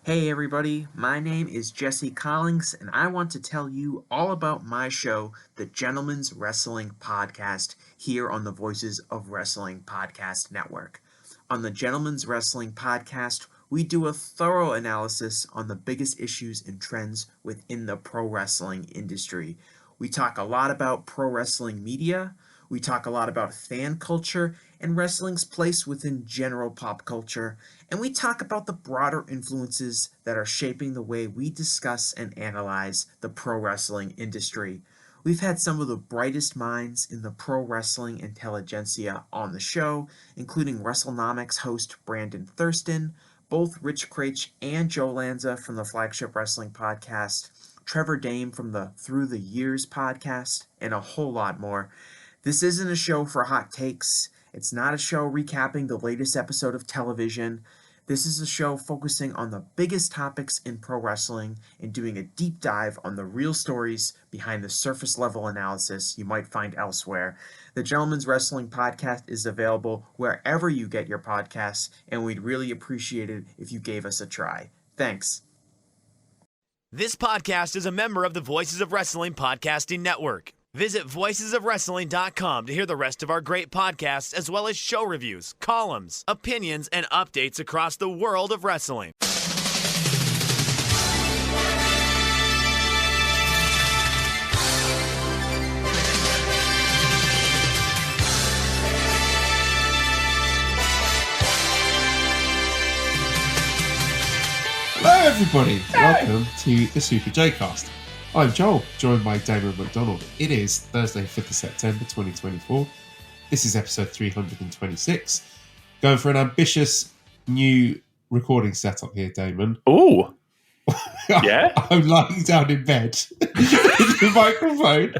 Hey everybody, my name is Jesse Collins, and I want to tell you all about my show, the Gentleman's Wrestling Podcast, here on the Voices of Wrestling Podcast Network. On the Gentleman's Wrestling Podcast, we do a thorough analysis on the biggest issues and trends within the pro wrestling industry. We talk a lot about pro wrestling media, we talk a lot about fan culture and wrestling's place within general pop culture, and we talk about the broader influences that are shaping the way we discuss and analyze the pro wrestling industry. We've had some of the brightest minds in the pro wrestling intelligentsia on the show, including WrestleNomics host Brandon Thurston, both Rich Craich and Joe Lanza from the Flagship Wrestling Podcast, Trevor Dame from the Through the Years podcast, and a whole lot more. This isn't a show for hot takes. It's not a show recapping the latest episode of television. This is a show focusing on the biggest topics in pro wrestling and doing a deep dive on the real stories behind the surface level analysis you might find elsewhere. The Gentleman's Wrestling Podcast is available wherever you get your podcasts, and we'd really appreciate it if you gave us a try. Thanks. This podcast is a member of the Voices of Wrestling Podcasting Network. Visit voicesofwrestling.com to hear the rest of our great podcasts, as well as show reviews, columns, opinions, and updates across the world of wrestling. Hello everybody, welcome to the Super J-Cast. I'm Joel, joined by Damon McDonald. It is Thursday, 5th of September 2024. This is episode 326. Going for an ambitious new recording setup here, Damon. Ooh. Yeah? I'm lying down in bed with the microphone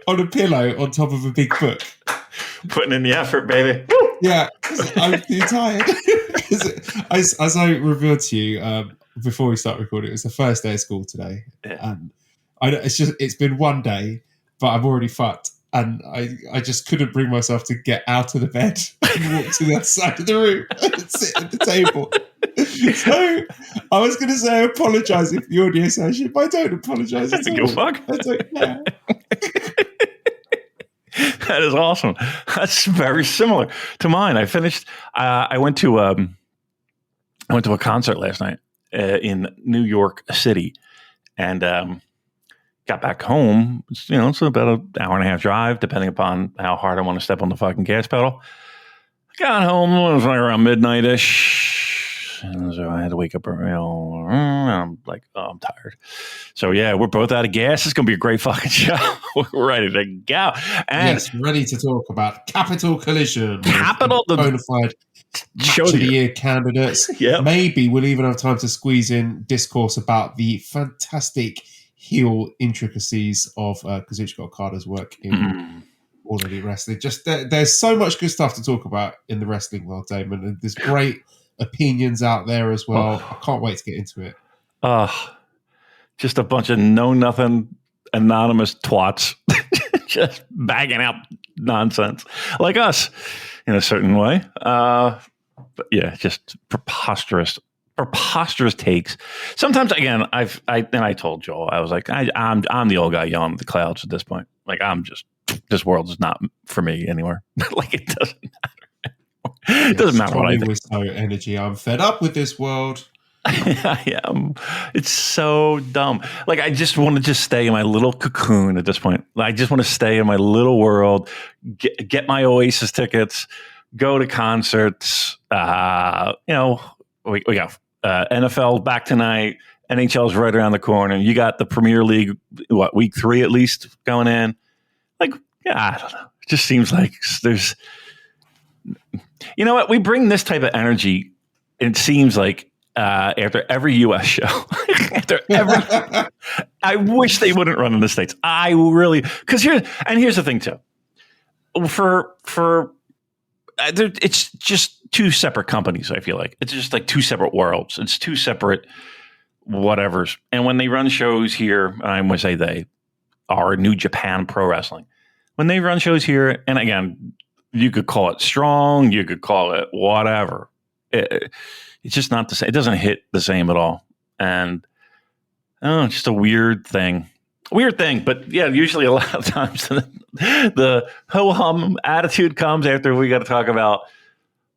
on a pillow on top of a big book. Putting in the effort, baby. Yeah, I'm too tired. As I revealed to you before we start recording, it was the first day of school today. Yeah. And it's been one day, but I'm already fucked. And I just couldn't bring myself to get out of the bed and walk to the other side of the room and sit at the table. So I was going to say I apologise if the audio session, but I don't apologise at all. Go fuck. I don't care. That is awesome. That's very similar to mine. I finished. I went to a concert last night in New York City, and got back home. It's about an hour and a half drive, depending upon how hard I want to step on the fucking gas pedal. I got home. It was like around midnight-ish. And so I had to wake up early. I'm like, I'm tired. So yeah, we're both out of gas. It's going to be a great fucking show. We're ready to go. And yes, ready to talk about Capital Collision. Capital, the bona fide Match of the Year candidates. Yep. Maybe we'll even have time to squeeze in discourse about the fantastic heel intricacies of Kazuchika Okada's work in All Elite Wrestling. Just there's so much good stuff to talk about in the wrestling world, Damon, and there's great opinions out there as well. I can't wait to get into it. Just a bunch of know-nothing anonymous twats just bagging out nonsense like us in a certain way. But yeah, just preposterous takes. Sometimes, again, I told Joel, I was like, I'm the old guy yelling at the clouds at this point. Like, this world is not for me anymore. Like, it doesn't matter. It doesn't matter what I think. With no energy. I'm fed up with this world. I am. It's so dumb. Like, I just want to stay in my little cocoon at this point. I just want to stay in my little world, get my Oasis tickets, go to concerts. We got NFL back tonight. NHL's right around the corner. You got the Premier League, week 3 at least going in. Like, yeah, I don't know. It just seems like there's, you know what? We bring this type of energy, it seems like, after every U.S. show. I wish they wouldn't run in the States. I really, because here's the thing too. It's just two separate companies. I feel like it's just like two separate worlds. It's two separate whatevers. And when they run shows here, I'm going to say they are New Japan Pro Wrestling. When they run shows here, and again, you could call it strong, you could call it whatever. It's just not the same. It doesn't hit the same at all. and just a weird thing. But yeah, usually a lot of times the ho-hum attitude comes after we got to talk about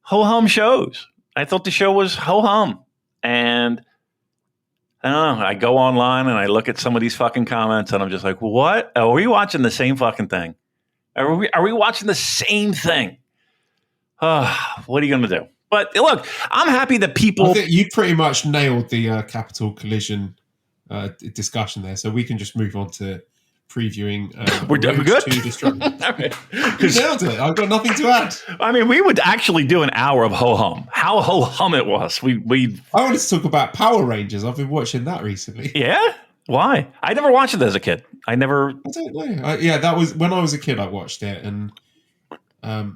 ho-hum shows. I thought the show was ho-hum. And I don't know. I go online and I look at some of these fucking comments and I'm just like, what? Are we watching the same fucking thing? Are we watching the same thing? What are you going to do? But look, I'm happy that people... I think you pretty much nailed the Capital Collision discussion there, so we can just move on to previewing we're good to Destruction. You nailed it. I've got nothing to add. I mean, we would actually do an hour of ho-hum. How ho-hum it was. I wanted to talk about Power Rangers. I've been watching that recently. Yeah? Why? I never watched it as a kid. I don't know. That was when I was a kid. I watched it, and I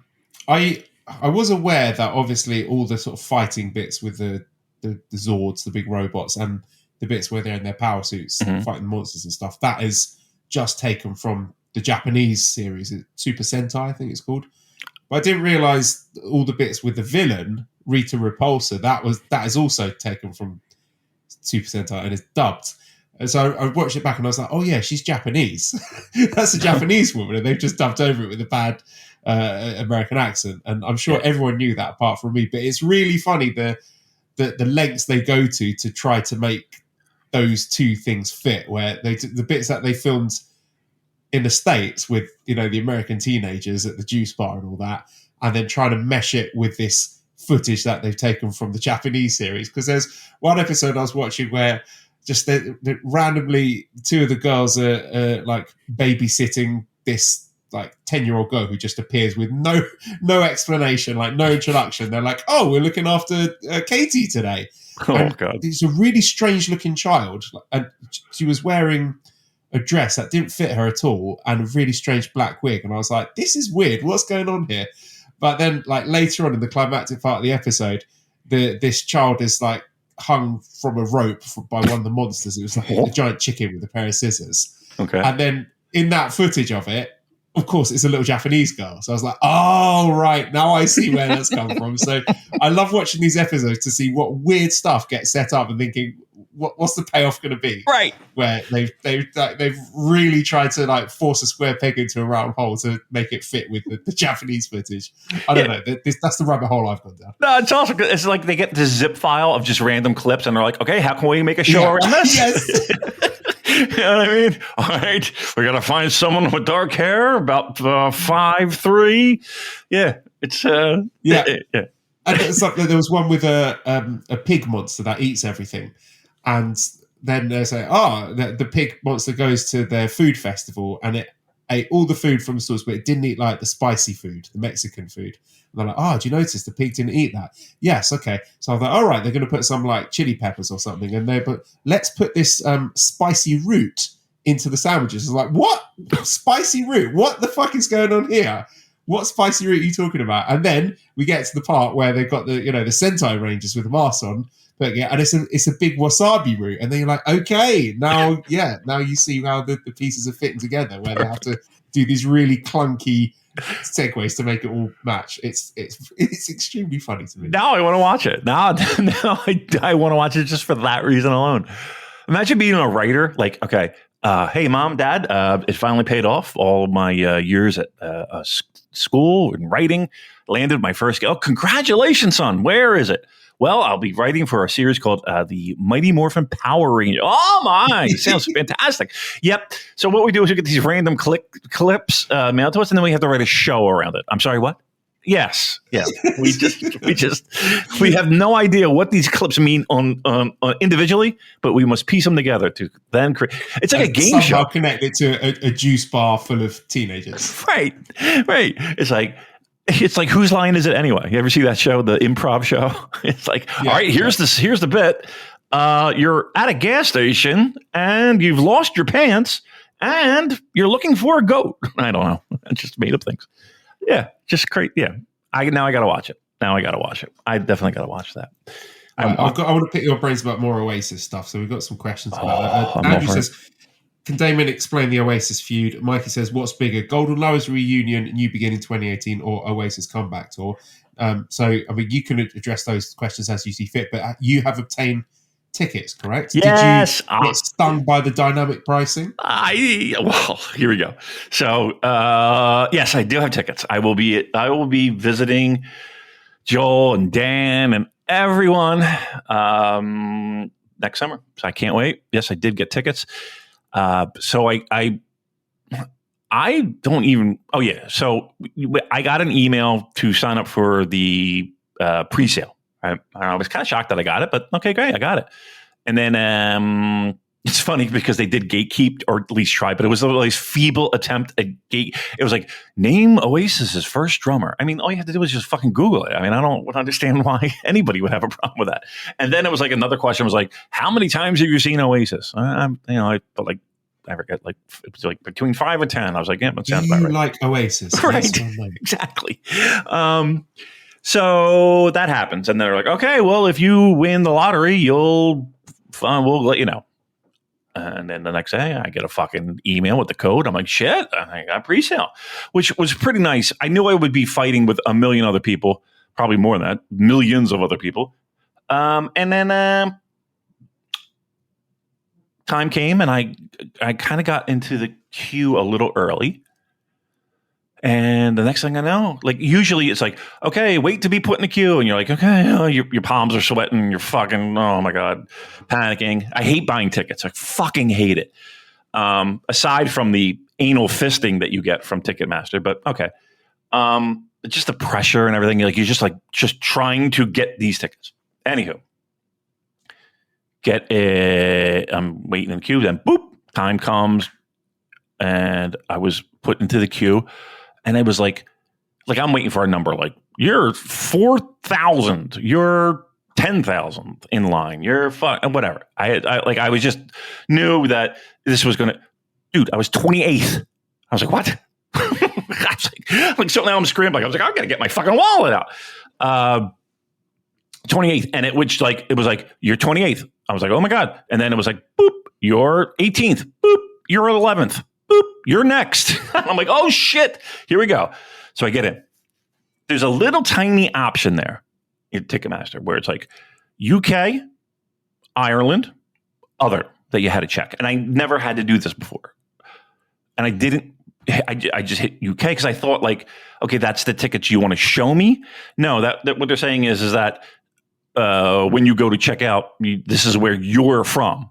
was aware that obviously all the sort of fighting bits with the Zords, the big robots, and the bits where they're in their power suits fighting monsters and stuff, that is just taken from the Japanese series, Super Sentai, I think it's called. But I didn't realise all the bits with the villain, Rita Repulsa, that is also taken from Super Sentai and is dubbed. And so I watched it back and I was like, oh yeah, she's Japanese. That's a Japanese woman, and they've just dubbed over it with a bad American accent. And I'm sure everyone knew that apart from me. But it's really funny the lengths they go to try to make those two things fit, where the bits that they filmed in the States with, the American teenagers at the juice bar and all that, and then trying to mesh it with this footage that they've taken from the Japanese series. Because there's one episode I was watching where just randomly two of the girls are like babysitting this like 10-year-old girl who just appears with no explanation, like no introduction. They're like, oh, we're looking after Katie today. Oh, God. It's a really strange looking child. And she was wearing a dress that didn't fit her at all and a really strange black wig. And I was like, this is weird. What's going on here? But then like later on in the climactic part of the episode, this child is like hung from a rope by one of the monsters. It was like a giant chicken with a pair of scissors. Okay. And then in that footage of it, of course, it's a little Japanese girl. So I was like, oh, right, now I see where that's come from. So I love watching these episodes to see what weird stuff gets set up and thinking, what's the payoff going to be? Right. Where they've really tried to like force a square peg into a round hole to make it fit with the Japanese footage. I don't know. That's the rabbit hole I've gone down. No, it's also good. It's like they get this zip file of just random clips and they're like, okay, how can we make a show around this? Yes. You know what I mean? All right, we got to find someone with dark hair, about 5'3". Yeah, it's yeah. And there was one with a pig monster that eats everything, and then they say, the pig monster goes to their food festival and it ate all the food from the stores, but it didn't eat like the spicy food, the Mexican food. And they're like, do you notice the pig didn't eat that? Yes, okay. So I was like, all right, they're going to put some like chili peppers or something, and let's put this spicy root into the sandwiches. I was like, what? Spicy root? What the fuck is going on here? What spicy root are you talking about? And then we get to the part where they've got the Sentai Rangers with the masks on, and it's a big wasabi root, and then you're like, okay, now you see how the pieces are fitting together, where they have to do these really clunky segues to make it all match. It's extremely funny to me. Now I want to watch it. Now I want to watch it just for that reason alone. Imagine being a writer, like, okay, hey, Mom, Dad, it finally paid off. All of my years at school and writing, landed my first. Oh, congratulations, son. Where is it? Well, I'll be writing for a series called the Mighty Morphin Power Rangers. Oh, my. Sounds fantastic. Yep. So what we do is we get these random clips mailed to us, and then we have to write a show around it. I'm sorry, what? Yes. Yeah. We have no idea what these clips mean on individually, but we must piece them together to then create. It's like a game show. Connect it to a juice bar full of teenagers. Right. It's like, whose line is it anyway? You ever see that show, the improv show? It's like, all right, here's the bit. You're at a gas station and you've lost your pants and you're looking for a goat. I don't know. I just made up things. Yeah, just great. Yeah. I got to watch it. I definitely got to watch that. I want to pick your brains about more Oasis stuff. So we've got some questions about that. Andrew says, can Damon explain the Oasis feud? Mikey says, what's bigger, Golden Lowers reunion, New Beginning 2018, or Oasis comeback tour? So, I mean, you can address those questions as you see fit, but you have obtained tickets, correct? Yes. Did you get stung by the dynamic pricing? Well, here we go. So, yes, I do have tickets. I will be visiting Joel and Dan and everyone next summer. So I can't wait. Yes, I did get tickets. So I don't even. Oh yeah. So I got an email to sign up for the pre-sale. I was kind of shocked that I got it, but okay, great, I got it. And then it's funny because they did gatekeep, or at least try, but it was a least feeble attempt at gate. It was like, name Oasis's first drummer. I mean, all you had to do was just fucking Google it. I mean, I don't understand why anybody would have a problem with that. And then it was like another question was like, how many times have you seen Oasis? I felt like. I forget, like it was like between 5 and 10. I was like, yeah, that sounds about right. Like Oasis, right? Exactly. So that happens, and they're like, okay, well, if you win the lottery, we'll let you know. And then the next day, I get a fucking email with the code. I'm like, shit, I got pre-sale, which was pretty nice. I knew I would be fighting with a million other people, probably more than that, millions of other people. And then time came, and I kind of got into the queue a little early. And the next thing I know, like usually it's like, okay, wait to be put in the queue. And you're like, okay, your palms are sweating. You're fucking, oh my God, panicking. I hate buying tickets. I fucking hate it. Aside from the anal fisting that you get from Ticketmaster, but okay. Just the pressure and everything. Like you're just trying to get these tickets. Anywho. I'm waiting in the queue, then boop, time comes, and I was put into the queue, and it was like I'm waiting for a number, like you're 4,000, you're 10,000 in line, you're whatever. I was just knew that this was gonna, dude. I was 28th. I was like, what? I was like, so now I'm scrambling. I was like, I gotta get my fucking wallet out. 28th, and it was like you're 28th. I was like, oh my God. And then it was like, boop, you're 18th. Boop, you're 11th. Boop, you're next. I'm like, oh shit, here we go. So I get in. There's a little tiny option there in Ticketmaster where it's like UK, Ireland, other that you had to check. And I never had to do this before. And I didn't. I just hit UK because I thought like, okay, that's the tickets you want to show me. No, that what they're saying is that when you go to check out, this is where you're from.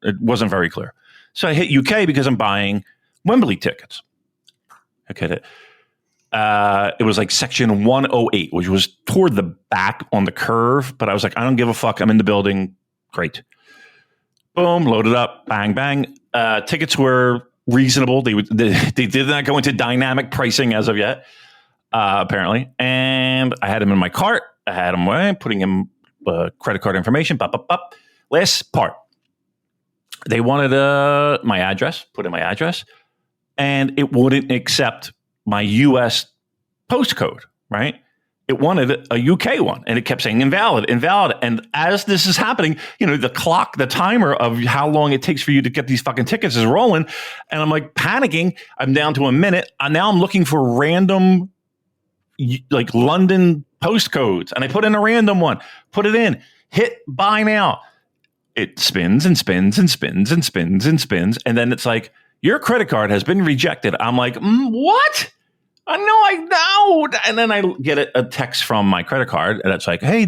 It wasn't very clear. So I hit UK because I'm buying Wembley tickets. Okay. It was like section 108, which was toward the back on the curve. But I was like, I don't give a fuck. I'm in the building. Great. Boom, loaded up. Bang, bang. Tickets were reasonable. They did not go into dynamic pricing as of yet, apparently. And I had them in my cart. I had them putting in credit card information. Last part. They wanted my address, put in my address, and it wouldn't accept my U.S. postcode, right? It wanted a UK one, and it kept saying invalid. And as this is happening, the timer of how long it takes for you to get these fucking tickets is rolling, and I'm like panicking. I'm down to a minute. Now I'm looking for random, like London postcodes, and I put in a random one, put it in, hit buy now. It spins and spins and spins and spins and spins, and then it's like, your credit card has been rejected. I'm like, what? I know. And then I get a text from my credit card, and it's like, hey,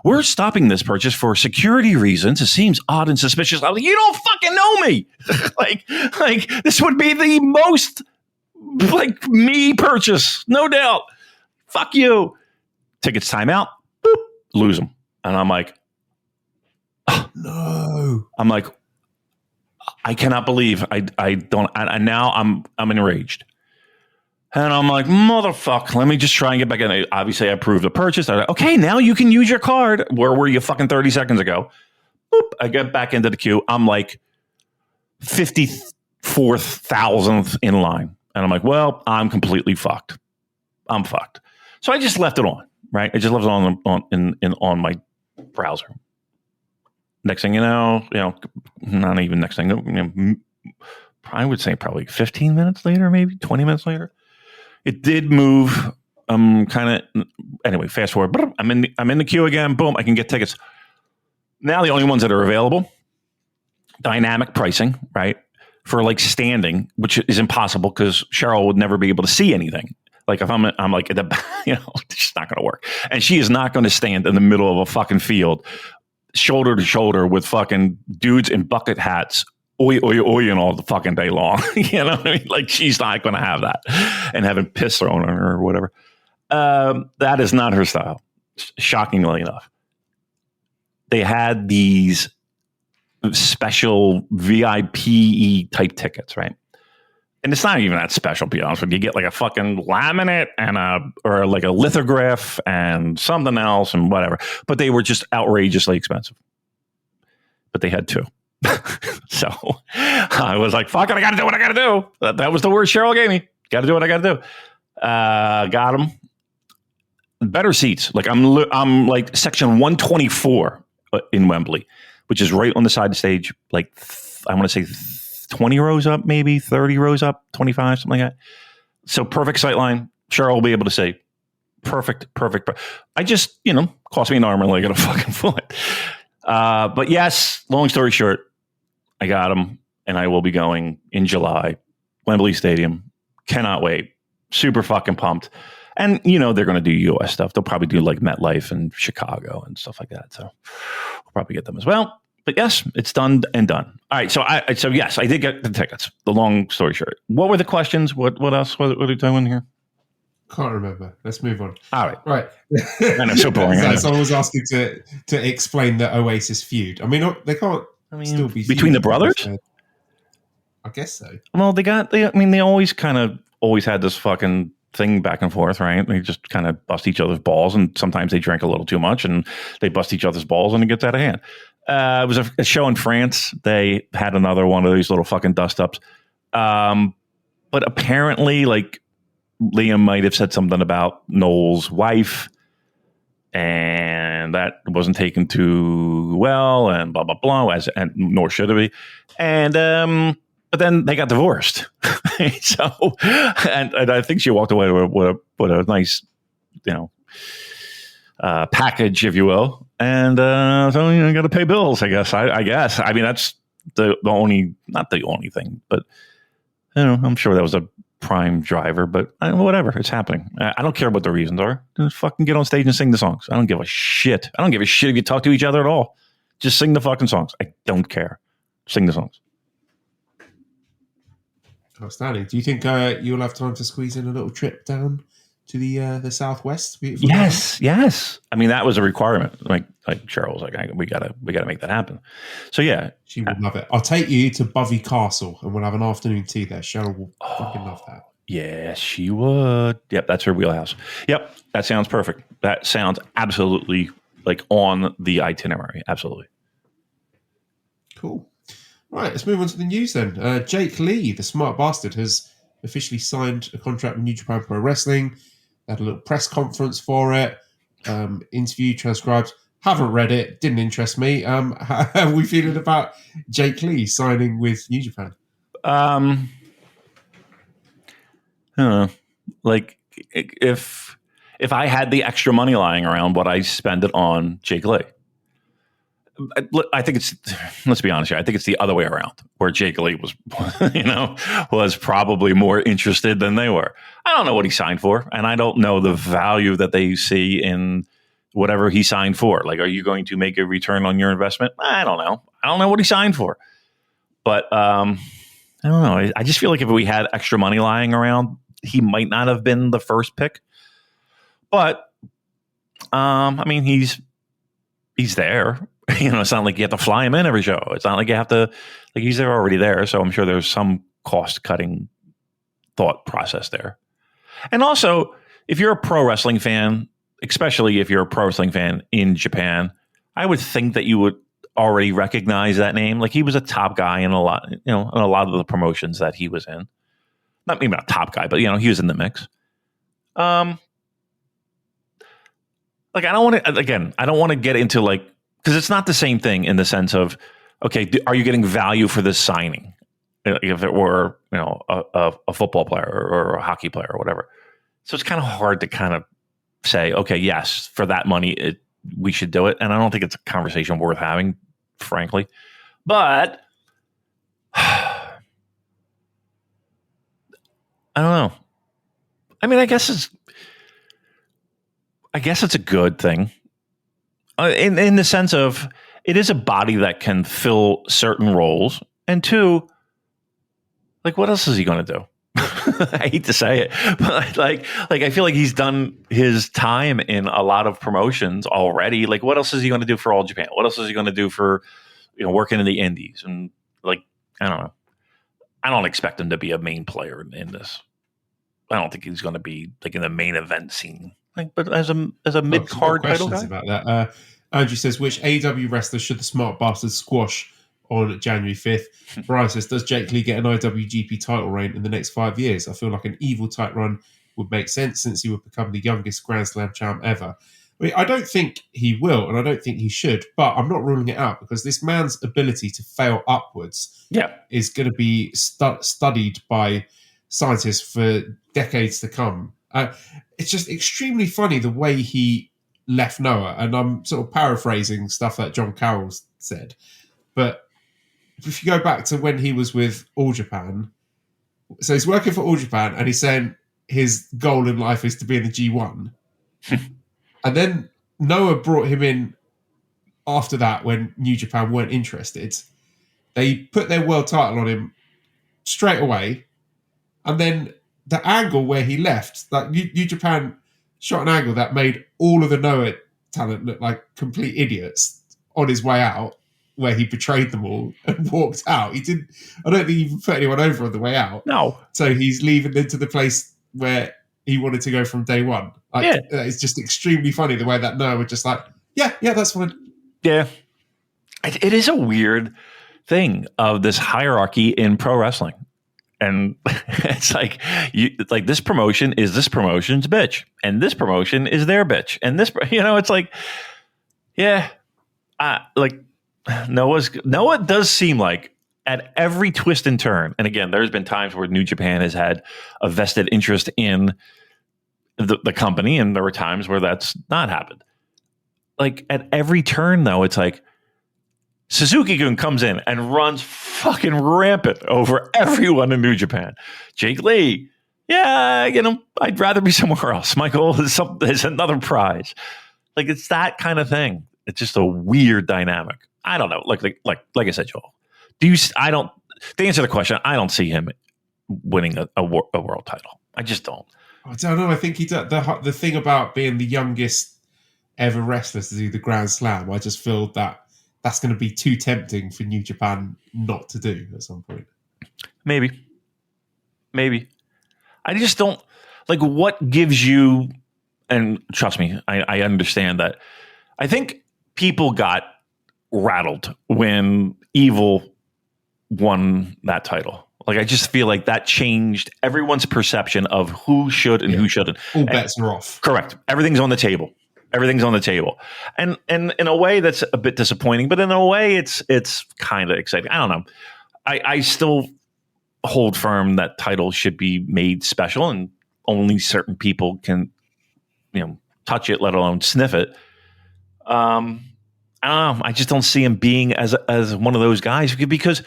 we're stopping this purchase for security reasons. It seems odd and suspicious. I'm like, you don't fucking know me. like this would be the most like me purchase, no doubt. Fuck you. Tickets time out. Boop, lose them. And I'm like, oh, no. I'm like, I cannot believe I don't. And now I'm enraged. And I'm like, motherfucker, let me just try and get back in. Obviously, I approved the purchase. I'm like, okay, now you can use your card. Where were you fucking 30 seconds ago? Boop. I get back into the queue. I'm like 54,000th in line. And I'm like, well, I'm completely fucked. I'm fucked. So I just left it on, right? I just left it on my browser. Next thing you know, not even next thing. I would say probably 15 minutes later, maybe 20 minutes later. It did move. Anyway, fast forward. I'm in the queue again. Boom, I can get tickets. Now the only ones that are available, dynamic pricing, right? For like standing, which is impossible because Cheryl would never be able to see anything. Like if I'm like, it's just not going to work. And she is not going to stand in the middle of a fucking field, shoulder to shoulder with fucking dudes in bucket hats, oi, oi, oi, and all the fucking day long. You know what I mean? Like she's not going to have that and having piss thrown on her or whatever. That is not her style, shockingly enough. They had these special VIP type tickets, right? And it's not even that special, to be honest with you. You get like a fucking laminate or like a lithograph and something else and whatever. But they were just outrageously expensive. But they had 2. So I was like, fuck it, I got to do what I got to do. That was the word Cheryl gave me. Got to do what I got to do. Got them. Better seats. Like I'm like section 124 in Wembley, which is right on the side of the stage. Like I want to say 20 rows up, maybe 30 rows up, 25, something like that. So perfect sight line. Cheryl will be able to say perfect. I just, cost me an arm and leg and a fucking foot. But yes, long story short, I got them and I will be going in July. Wembley Stadium. Cannot wait. Super fucking pumped. And, they're going to do US stuff. They'll probably do like MetLife and Chicago and stuff like that. So we'll probably get them as well. But yes, it's done and done. All right. So yes, I did get the tickets. The long story short. What were the questions? What else? What are you doing here? Can't remember. Let's move on. All right. Right. I know, so boring. Someone was asking to explain the Oasis feud. I mean, they can't still be between the brothers? I guess so. Well, they always had this fucking thing back and forth, right? They just kind of bust each other's balls, and sometimes they drink a little too much and they bust each other's balls and it gets out of hand. It was a show in France. They had another one of these little fucking dust-ups. But apparently, like, Liam might have said something about Noel's wife, and that wasn't taken too well, and blah, blah, blah, and nor should it be. And but then they got divorced. So, and I think she walked away with a nice, package, if you will. And so you got to pay bills, I guess. I guess. I mean, that's the only, not the only thing, but I'm sure that was a prime driver. But whatever, it's happening. I don't care what the reasons are. Just fucking get on stage and sing the songs. I don't give a shit. I don't give a shit if you talk to each other at all. Just sing the fucking songs. I don't care. Sing the songs. Outstanding. Do you think you'll have time to squeeze in a little trip down to the Southwest? Yes. I mean, that was a requirement. Like Cheryl was like, we gotta make that happen. So yeah, she would love it. I'll take you to Bovey Castle, and we'll have an afternoon tea there. Cheryl will fucking love that. Yeah, she would. Yep, that's her wheelhouse. Yep, that sounds perfect. That sounds absolutely like on the itinerary. Absolutely. Cool. Right, let's move on to the news then. Jake Lee, the smart bastard, has officially signed a contract with New Japan Pro Wrestling. They had a little press conference for it. Interview transcribed. Haven't read it. Didn't interest me. How are we feeling about Jake Lee signing with New Japan? I don't know. Like, if I had the extra money lying around, would I spend it on Jake Lee? I think let's be honest here. I think it's the other way around, where Jake Lee was probably more interested than they were. I don't know what he signed for, and I don't know the value that they see in whatever he signed for. Like, are you going to make a return on your investment? I don't know. I don't know what he signed for, but I don't know. I just feel like if we had extra money lying around, he might not have been the first pick. But I mean, he's there. It's not like you have to fly him in every show. It's not like you have to, like, he's there already there. So I'm sure there's some cost cutting thought process there. And also, if you're a pro wrestling fan, especially if you're a pro wrestling fan in Japan, I would think that you would already recognize that name. Like, he was a top guy in a lot of the promotions that he was in. Not maybe not top guy, but he was in the mix. Like, I don't want to get into, like, because it's not the same thing in the sense of, okay, are you getting value for this signing? If it were, a football player or a hockey player or whatever. So it's kind of hard to kind of say, okay, yes, for that money, we should do it. And I don't think it's a conversation worth having, frankly. But I don't know. I mean, I guess it's a good thing in the sense of it is a body that can fill certain roles. And two, like, what else is he going to do? I hate to say it, but like I feel like he's done his time in a lot of promotions already. Like, what else is he going to do for All Japan? What else is he going to do for, working in the indies? And like, I don't know. I don't expect him to be a main player in this. I don't think he's going to be like in the main event scene. Like, but as a mid card title guy. About that. Andrew says, which AEW wrestler should the smart bastards squash on January 5th? Brian says, does Jake Lee get an IWGP title reign in the next 5 years? I feel like an evil title run would make sense since he would become the youngest Grand Slam champ ever. I mean, I don't think he will, and I don't think he should, but I'm not ruling it out because this man's ability to fail upwards is going to be studied by scientists for decades to come. It's just extremely funny the way he left Noah, and I'm sort of paraphrasing stuff that John Carroll said, but if you go back to when he was with All Japan, so he's working for All Japan and he's saying his goal in life is to be in the G1. And then Noah brought him in after that when New Japan weren't interested. They put their world title on him straight away. And then the angle where he left, like New Japan shot an angle that made all of the Noah talent look like complete idiots on his way out, where he betrayed them all and walked out. I don't think he even put anyone over on the way out. No. So he's leaving into the place where he wanted to go from day one. It's just extremely funny the way that Noah was just like, yeah, that's fine. Yeah. It is a weird thing of this hierarchy in pro wrestling. And it's like, this promotion is this promotion's bitch. And this promotion is their bitch. And this, it's like, Noah does seem like at every twist and turn, and again, there's been times where New Japan has had a vested interest in the company, and there were times where that's not happened. Like at every turn, though, it's like Suzuki-gun comes in and runs fucking rampant over everyone in New Japan. Jake Lee, I'd rather be somewhere else. My goal is another prize. Like it's that kind of thing. It's just a weird dynamic. I don't know. Like I said, Joel. To answer the question, I don't see him winning a world title. I just don't. I don't know. I think he does. The thing about being the youngest ever wrestler to do the Grand Slam, I just feel that that's going to be too tempting for New Japan not to do at some point. Maybe. I just don't like what gives you. And trust me, I understand that. I think people got rattled when Evil won that title. Like, I just feel like that changed everyone's perception of who should and who shouldn't. All bets are off. Correct. Everything's on the table. And in a way that's a bit disappointing, but in a way it's kind of exciting. I don't know. I still hold firm that titles should be made special and only certain people can, touch it, let alone sniff it. I don't know. I just don't see him being as one of those guys, because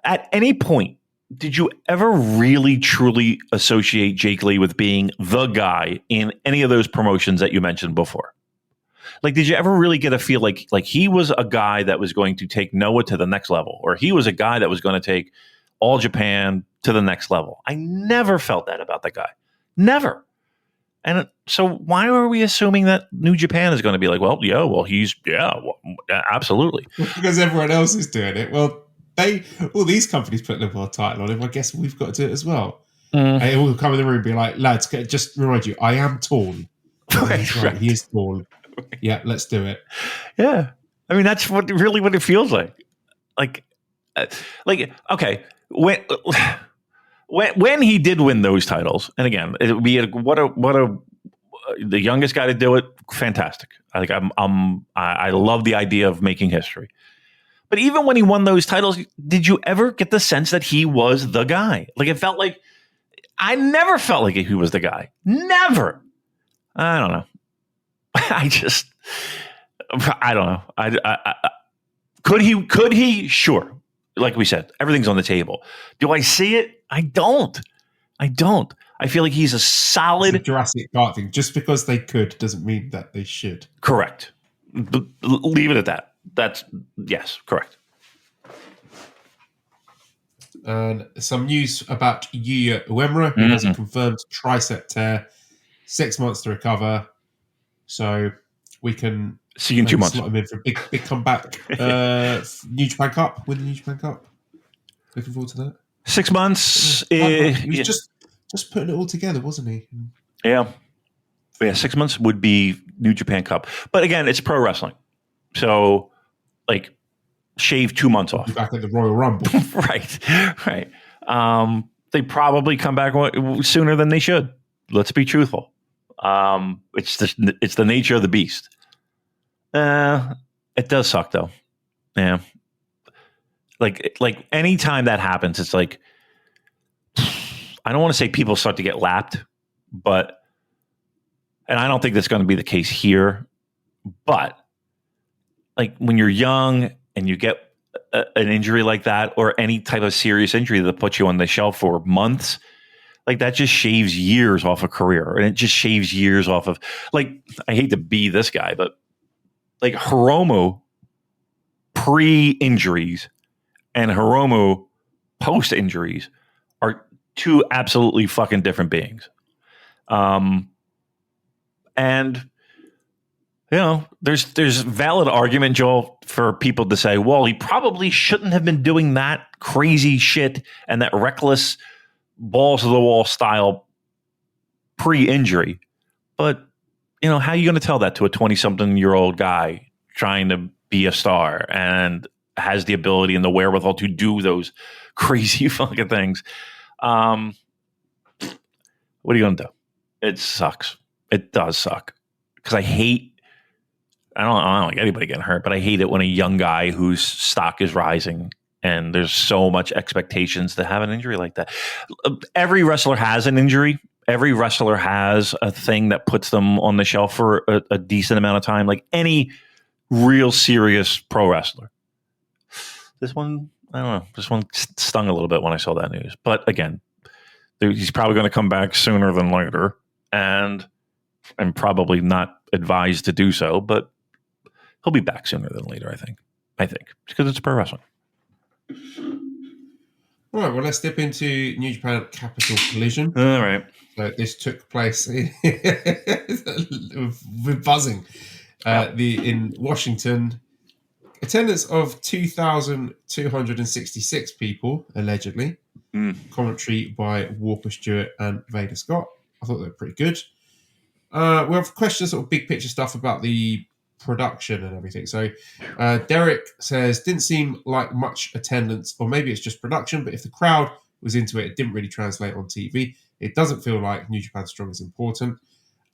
at any point, did you ever really truly associate Jake Lee with being the guy in any of those promotions that you mentioned before? Like, did you ever really get a feel like he was a guy that was going to take Noah to the next level, or he was a guy that was going to take All Japan to the next level? I never felt that about that guy. Never. And so why are we assuming that New Japan is going to be like, absolutely. Because everyone else is doing it. Well, all these companies put the world title on him. I guess we've got to do it as well. And he will come in the room and be like, lads, just remind you, I am tall. Right. He is tall. Yeah, let's do it. Yeah. I mean, that's what it feels like. Okay, when he did win those titles, and again, it would be the youngest guy to do it. Fantastic. I love the idea of making history. But even when he won those titles, did you ever get the sense that he was the guy? Like, it felt like I never felt like he was the guy. Never. I don't know. I don't know. Could he? Sure. Like we said, everything's on the table. Do I see it? I don't. I feel like he's a solid. It's a Jurassic Park thing. Just because they could doesn't mean that they should. Correct. Leave it at that. That's yes, correct. And some news about Yuya Uemura, who has a confirmed tricep tear, 6 months to recover. So we can see you in 2 months. Slot him in for a big comeback. New Japan Cup, win the New Japan Cup. Looking forward to that. 6 months. He was just putting it all together, wasn't he? Yeah. 6 months would be New Japan Cup. But again, it's pro wrestling. So, like, shave 2 months off. Back at the Royal Rumble. Right. They probably come back sooner than they should. Let's be truthful. It's the nature of the beast. It does suck, though. Yeah. Like anytime that happens, it's like, I don't want to say people start to get lapped, but, and I don't think that's going to be the case here, but like when you're young and you get an injury like that, or any type of serious injury that puts you on the shelf for months, like that just shaves years off a career, and it just shaves years off of, like, I hate to be this guy, but like Hiromu pre-injuries and Hiromu post-injuries are two absolutely fucking different beings. And you know, there's valid argument, Joel, for people to say, well, he probably shouldn't have been doing that crazy shit and that reckless balls to the wall style pre-injury. But, you know, how are you going to tell that to a 20-something-year-old guy trying to be a star and has the ability and the wherewithal to do those crazy fucking things? What are you going to do? It sucks. It does suck. Because I don't like anybody getting hurt, but I hate it when a young guy whose stock is rising and there's so much expectations to have an injury like that. Every wrestler has an injury. Every wrestler has a thing that puts them on the shelf for a decent amount of time, like any real serious pro wrestler. This one, I don't know. This one stung a little bit when I saw that news. But again, he's probably going to come back sooner than later, and I'm probably not advised to do so, but he'll be back sooner than later, I think. Because it's pro wrestling. All right, well, let's dip into New Japan Capital Collision. All right. So this took place with buzzing in Washington. Attendance of 2,266 people, allegedly. Commentary by Walker Stewart and Vader Scott. I thought they were pretty good. We have questions, sort of big picture stuff about the production and everything. So Derek says, didn't seem like much attendance, or maybe it's just production, but if the crowd was into it, it didn't really translate on TV. It doesn't feel like New Japan Strong is important.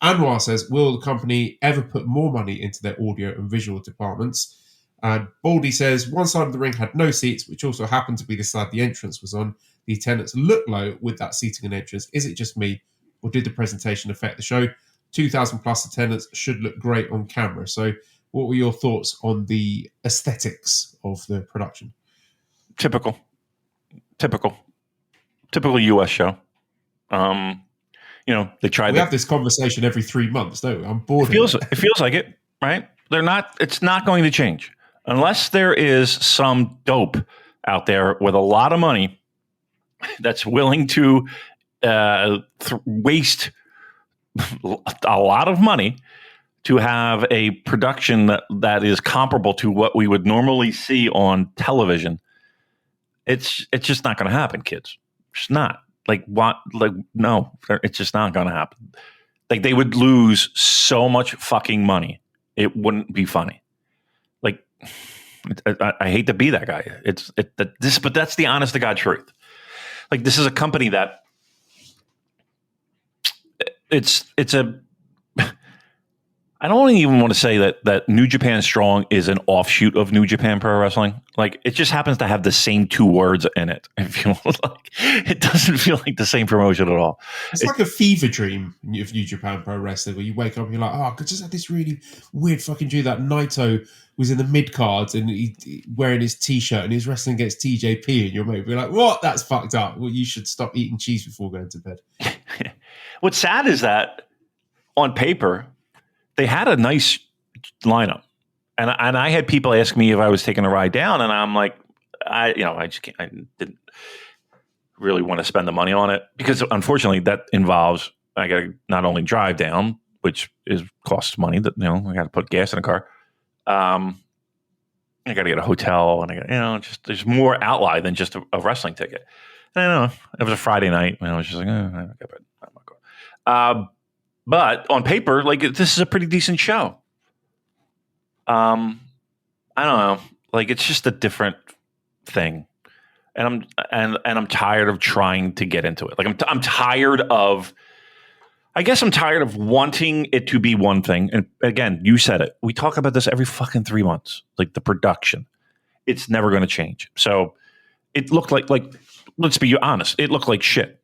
Anwar says, will the company ever put more money into their audio and visual departments? And Baldy says, one side of the ring had no seats, which also happened to be the side the entrance was on. The attendance looked low with that seating and entrance. Is it just me, or did the presentation affect the show? 2,000 plus attendance should look great on camera. So what were your thoughts on the aesthetics of the production? Typical US show. You know, they tried. We have this conversation every 3 months, don't we? I'm bored. It feels like it, right? It's not going to change unless there is some dope out there with a lot of money that's willing to waste a lot of money to have a production that is comparable to what we would normally see on television. It's just not going to happen, kids. It's not. No, it's just not going to happen. Like, they would lose so much fucking money. It wouldn't be funny. Like, I hate to be that guy. But that's the honest to God truth. Like, this is a company that it's a I don't even want to say that New Japan Strong is an offshoot of New Japan Pro Wrestling. Like, it just happens to have the same 2 words in it. It doesn't feel like the same promotion at all. It's like a fever dream of New Japan Pro Wrestling, where you wake up and you're like, I just had this really weird fucking dream that Naito was in the mid cards and he wearing his t-shirt and he's wrestling against TJP, and your mate would be like, what? That's fucked up. Well, you should stop eating cheese before going to bed. What's sad is that on paper, they had a nice lineup, and I had people ask me if I was taking a ride down, and I'm like, I didn't really want to spend the money on it, because unfortunately that involves I got to not only drive down, which costs money. That I got to put gas in the car. I got to get a hotel, and I got just there's more outlay than just a wrestling ticket. And I know it was a Friday night, and I was just like, I'm not going. But on paper, like, this is a pretty decent show. I don't know. Like, it's just a different thing. And I'm tired of trying to get into it. Like, I'm tired of, I guess I'm tired of wanting it to be one thing. And again, you said it. We talk about this every fucking 3 months. Like, the production. It's never going to change. So it looked like, let's be honest. It looked like shit.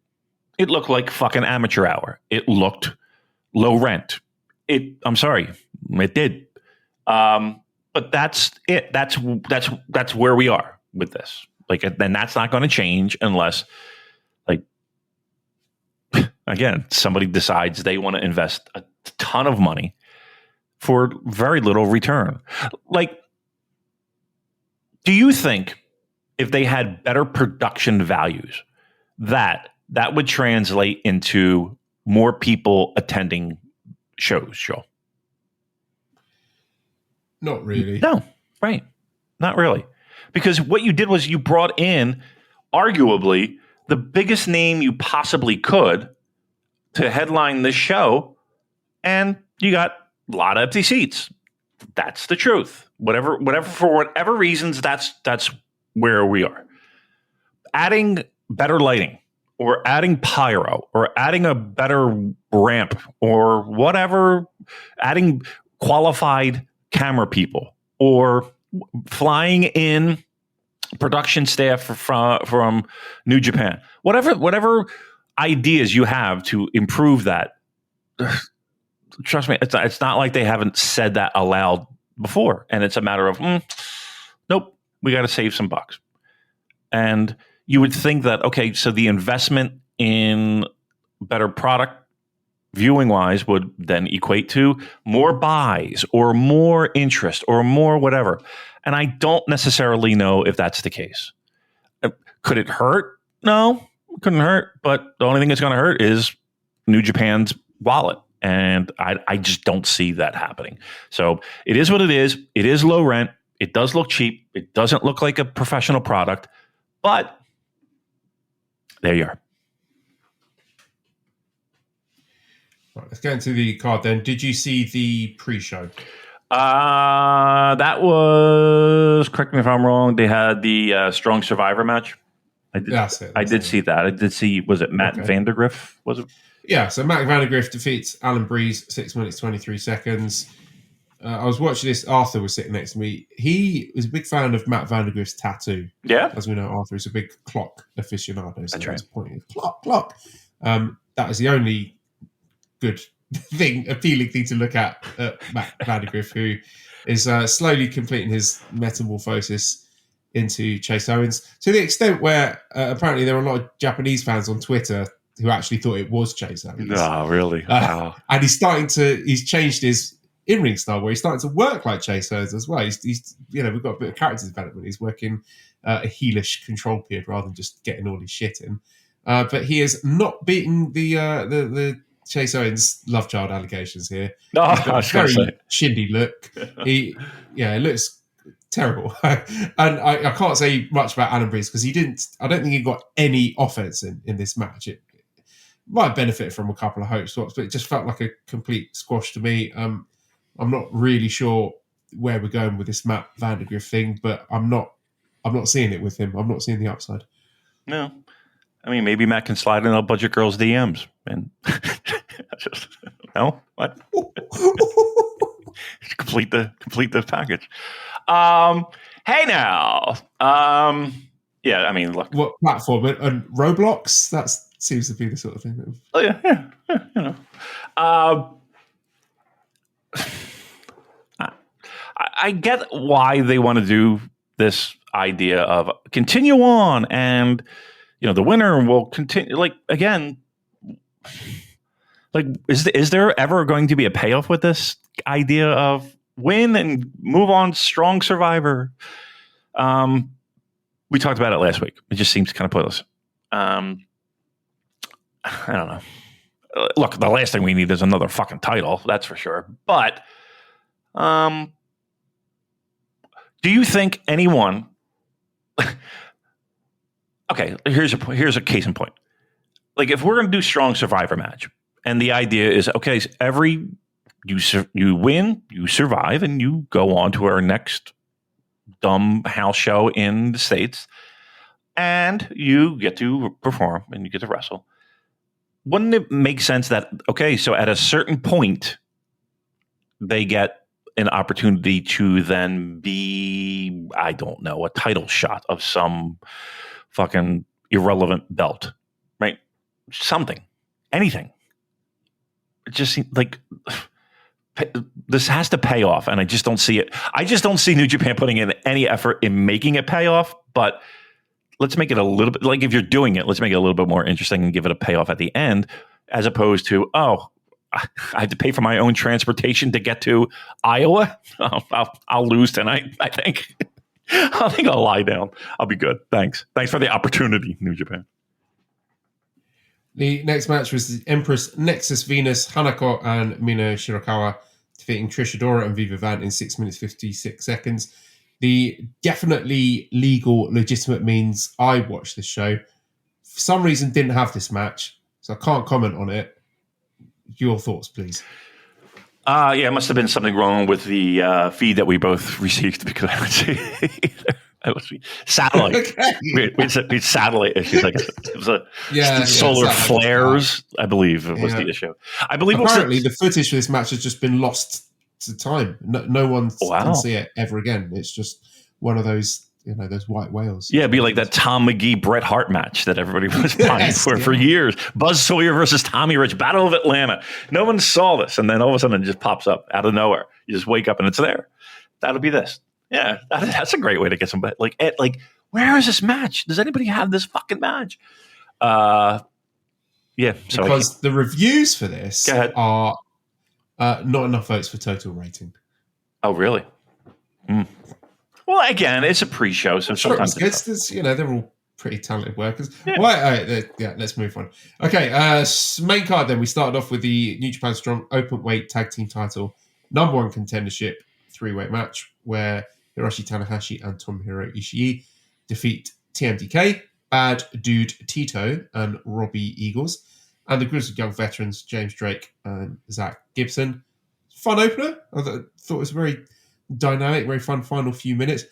It looked like fucking amateur hour. It looked low rent. I'm sorry, it did. But that's it. That's where we are with this. Like, and that's not going to change unless, like, again, somebody decides they want to invest a ton of money for very little return. Like, do you think if they had better production values, that would translate into more people attending shows, Joel? Not really. No, right. Not really. Because what you did was you brought in, arguably, the biggest name you possibly could to headline this show, and you got a lot of empty seats. That's the truth. Whatever, for whatever reasons, that's where we are. Adding better lighting, or adding pyro, or adding a better ramp, or whatever, adding qualified camera people, or flying in production staff from New Japan. Whatever ideas you have to improve that, trust me, it's not like they haven't said that aloud before. And it's a matter of, nope, we got to save some bucks. And you would think that, okay, so the investment in better product, viewing wise, would then equate to more buys or more interest or more whatever. And I don't necessarily know if that's the case. Could it hurt? No, it couldn't hurt. But the only thing that's going to hurt is New Japan's wallet. And I just don't see that happening. So it is what it is. It is low rent. It does look cheap. It doesn't look like a professional product. But there you are. Right, let's get into the card then. Did you see the pre-show? That was, correct me if I'm wrong, they had the Strong Survivor match. That's it. I did see that. I did see, was it Matt Vandergriff? Was it? Yeah, so Matt Vandergriff defeats Alan Breeze, 6 minutes, 23 seconds. I was watching this. Arthur was sitting next to me. He was a big fan of Matt Vandergriff's tattoo. Yeah. As we know, Arthur is a big clock aficionado. So that's right. Pointing, clock. That is the only good appealing thing to look at Matt Vandergriff, who is slowly completing his metamorphosis into Chase Owens, to the extent where apparently there are a lot of Japanese fans on Twitter who actually thought it was Chase Owens. Oh, really? Wow. And he's changed his in-ring style, where he's starting to work like Chase Owens as well. He's we've got a bit of character development. He's working a heelish control period rather than just getting all his shit in. But he has not beaten the Chase Owens love child allegations here. No, he's got a very shindy look. It looks terrible. And I can't say much about Alan Breeze because I don't think he got any offense in this match. It might benefit from a couple of hope swaps, but it just felt like a complete squash to me. I'm not really sure where we're going with this Matt Vandergriff thing, but I'm not seeing it with him. I'm not seeing the upside. No. I mean, maybe Matt can slide in a bunch of girls' DMs and just no what complete the package. Hey now, yeah. I mean, look, what platform and Roblox? That seems to be the sort of thing. Oh yeah, you know. I get why they want to do this idea of continue on, and the winner will continue. Like again, like is there ever going to be a payoff with this idea of win and move on, strong survivor? We talked about it last week. It just seems kind of pointless. I don't know. Look, the last thing we need is another fucking title. That's for sure. But do you think anyone? Okay, here's a case in point. Like if we're going to do strong survivor match, and the idea is okay, so you win, you survive, and you go on to our next dumb house show in the States, and you get to perform and you get to wrestle. Wouldn't it make sense that, okay, so at a certain point, they get an opportunity to then be, I don't know, a title shot of some fucking irrelevant belt, right? Something, anything. It just seems like this has to pay off, and I just don't see it. I just don't see New Japan putting in any effort in making it pay off, but let's make it a little bit, like if you're doing it, let's make it a little bit more interesting and give it a payoff at the end, as opposed to, oh, I have to pay for my own transportation to get to Iowa. I'll lose tonight, I think. I think I'll lie down. I'll be good. Thanks for the opportunity, New Japan. The next match was the Empress Nexus Venus, Hanako and Mina Shirakawa defeating Trish Adora and Viva Vant in 6 minutes 56 seconds. The definitely legal, legitimate means I watched this show. For some reason, didn't have this match, so I can't comment on it. Your thoughts, please. Yeah, it must have been something wrong with the feed that we both received because I would say it was satellite. Okay. We had satellite issues. Like it was solar satellite flares, I believe, it was the issue. I believe apparently the footage for this match has just been lost to time. No one can see it ever again. It's just one of those, those white whales. Yeah, it'd be like that Tom McGee Bret Hart match that everybody was buying for years. Buzz Sawyer versus Tommy Rich, Battle of Atlanta. No one saw this, and then all of a sudden it just pops up out of nowhere. You just wake up and it's there. That'll be this. Yeah, that's a great way to get some. Like, where is this match? Does anybody have this fucking match? Yeah, so because the reviews for this are not enough votes for total rating. Oh, really? Mm. Well, again, it's a pre-show, so sometimes it's they're all pretty talented workers. Yeah. Well, let's move on. Okay, main card. Then we started off with the New Japan Strong Openweight Tag Team Title #1 contendership 3-way match where Hiroshi Tanahashi and Tomohiro Ishii defeat TMDK, Bad Dude Tito, and Robbie Eagles, and the Grizzled Young Veterans James Drake and Zach Gibson. Fun opener. I thought it was very dynamic, very fun final few minutes.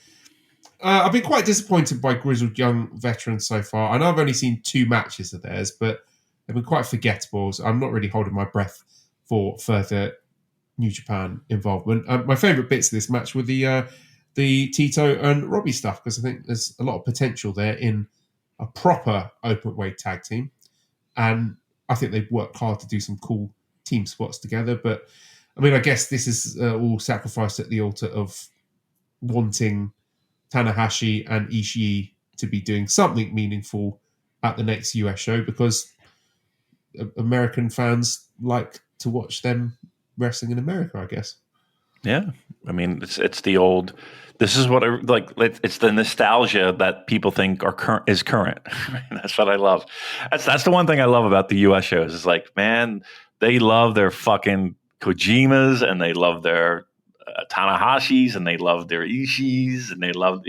I've been quite disappointed by Grizzled Young Veterans so far. I know I've only seen 2 matches of theirs, but they've been quite forgettable. So I'm not really holding my breath for further New Japan involvement. My favourite bits of this match were the Tito and Robbie stuff, because I think there's a lot of potential there in a proper open weight tag team. And I think they've worked hard to do some cool team spots together. But I mean, I guess this is all sacrificed at the altar of wanting Tanahashi and Ishii to be doing something meaningful at the next US show, because American fans like to watch them wrestling in America, I guess. Yeah. I mean, it's the old, this is what I like. It's the nostalgia that people think is current. That's what I love. That's the one thing I love about the US shows. It's like, man, they love their fucking Kojimas, and they love their Tanahashis, and they love their Ishis, and they love,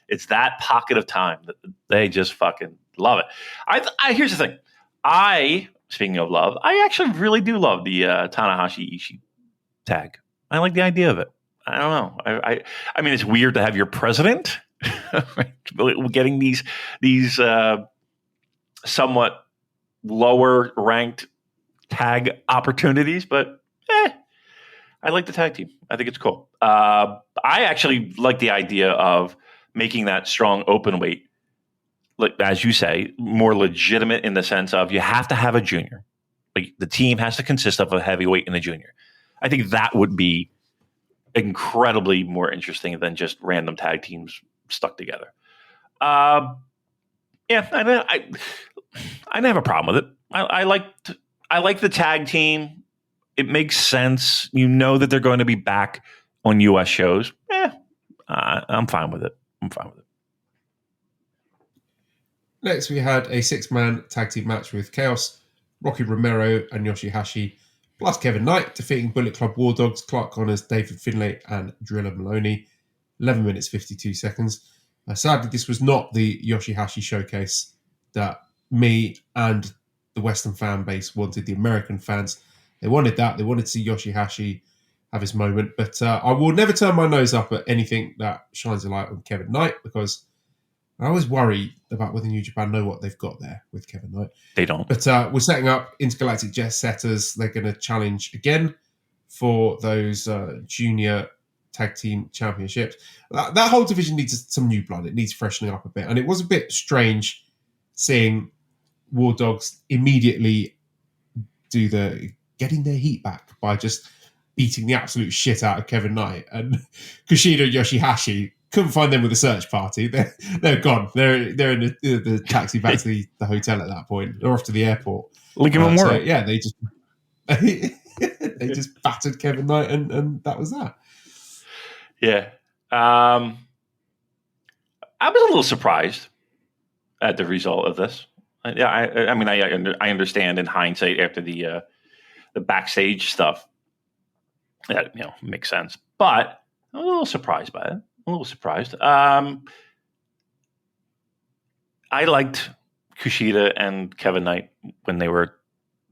it's that pocket of time that they just fucking love it. I here's the thing. Speaking of love, I actually really do love the Tanahashi Ishii tag. I like the idea of it. I don't know. I mean, it's weird to have your president getting these somewhat lower ranked tag opportunities, but I like the tag team. I think it's cool. I actually like the idea of making that strong open weight, like as you say, more legitimate in the sense of you have to have a junior. Like the team has to consist of a heavyweight and a junior. I think that would be incredibly more interesting than just random tag teams stuck together. I didn't have a problem with it. I like the tag team. It makes sense. You know that they're going to be back on U.S. shows. I'm fine with it. Next, we had a 6-man tag team match with Chaos, Rocky Romero, and Yoshihashi, plus Kevin Knight, defeating Bullet Club War Dogs, Clark Connors, David Finlay, and Driller Maloney. 11 minutes, 52 seconds. Sadly, this was not the Yoshihashi showcase that me and the Western fan base wanted, the American fans. They wanted that. They wanted to see Yoshihashi have his moment. But I will never turn my nose up at anything that shines a light on Kevin Knight, because I always worry about whether New Japan know what they've got there with Kevin Knight. They don't. But we're setting up Intergalactic Jet Setters. They're going to challenge again for those junior tag team championships. That whole division needs some new blood. It needs freshening up a bit. And it was a bit strange seeing War Dogs immediately do the getting their heat back by just beating the absolute shit out of Kevin Knight. And Kushida and Yoshihashi couldn't find them with a search party. They're gone. They're in the taxi back to the hotel at that point. They're off to the airport. Lincoln Memorial. So, yeah, they just battered Kevin Knight, and that was that. Yeah. I was a little surprised at the result of this. I mean, I understand in hindsight after the backstage stuff that makes sense, but I was a little surprised by it. I liked Kushida and Kevin Knight when they were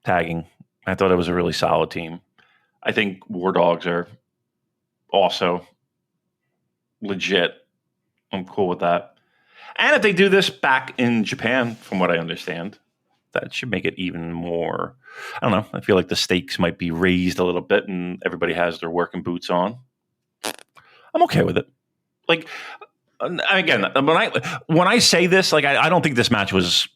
tagging. I thought it was a really solid team. I think War Dogs are also legit. I'm cool with that. And if they do this back in Japan, from what I understand, that should make it even more, I don't know, I feel like the stakes might be raised a little bit and everybody has their working boots on. I'm okay with it. Like, again, when I say this, like, I don't think this match was,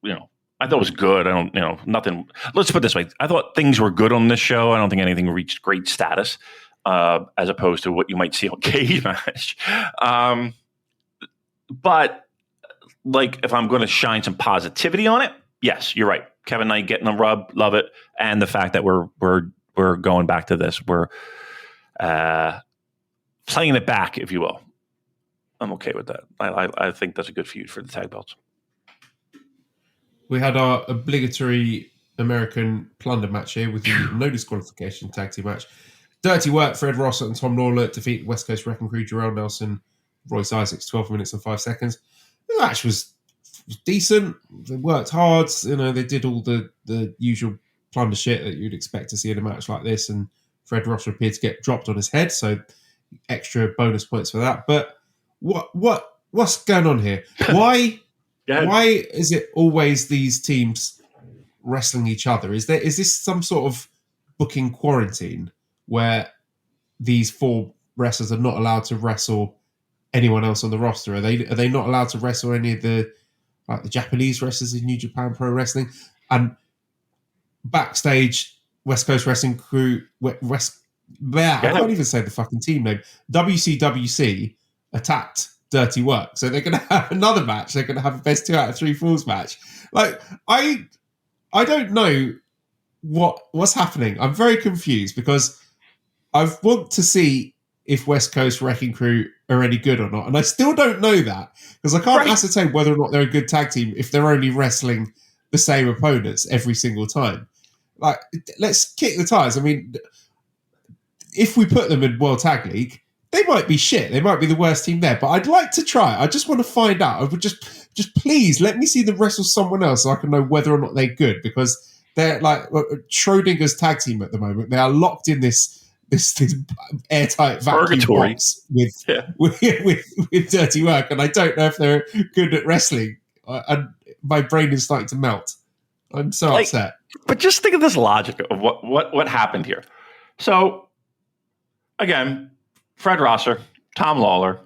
I thought it was good. I don't, nothing. Let's put it this way. I thought things were good on this show. I don't think anything reached great status, as opposed to what you might see on Cage Match. But like, if I'm going to shine some positivity on it, yes, you're right. Kevin Knight getting a rub, love it, and the fact that we're going back to this, we're playing it back, if you will. I'm okay with that. I think that's a good feud for the tag belts. We had our obligatory American plunder match here with the no disqualification tag team match. Dirty Work, Fred Ross and Tom Lawler defeat West Coast Wrecking Crew, Jarrell Nelson, Royce Isaacs, 12 minutes and 5 seconds. The match was decent. They worked hard. They did all the usual plunder shit that you'd expect to see in a match like this. And Fred Ross appeared to get dropped on his head, so extra bonus points for that. But what's going on here? Why is it always these teams wrestling each other? Is this some sort of booking quarantine where these 4 wrestlers are not allowed to wrestle anyone else on the roster? Are they not allowed to wrestle any of the Japanese wrestlers in New Japan Pro Wrestling? And backstage, West Coast Wrestling Crew, I can't even say the fucking team name. WCWC attacked Dirty Work, so they're going to have another match. They're going to have a best 2 out of 3 falls match. Like, I don't know what's happening. I'm very confused because I want to see if West Coast Wrecking Crew are any good or not, and I still don't know that because I can't ascertain whether or not they're a good tag team if they're only wrestling the same opponents every single time. Like, let's kick the tires. I mean, if we put them in World Tag League, they might be shit. They might be the worst team there, but I'd like to try. I just want to find out. I would just please let me see them wrestle someone else so I can know whether or not they're good, because they're like Schrodinger's tag team at the moment. They are locked in this airtight vacuum box with Dirty Work, and I don't know if they're good at wrestling. And my brain is starting to melt. I'm so upset. But just think of this logic of what happened here. So, again, Fred Rosser, Tom Lawler,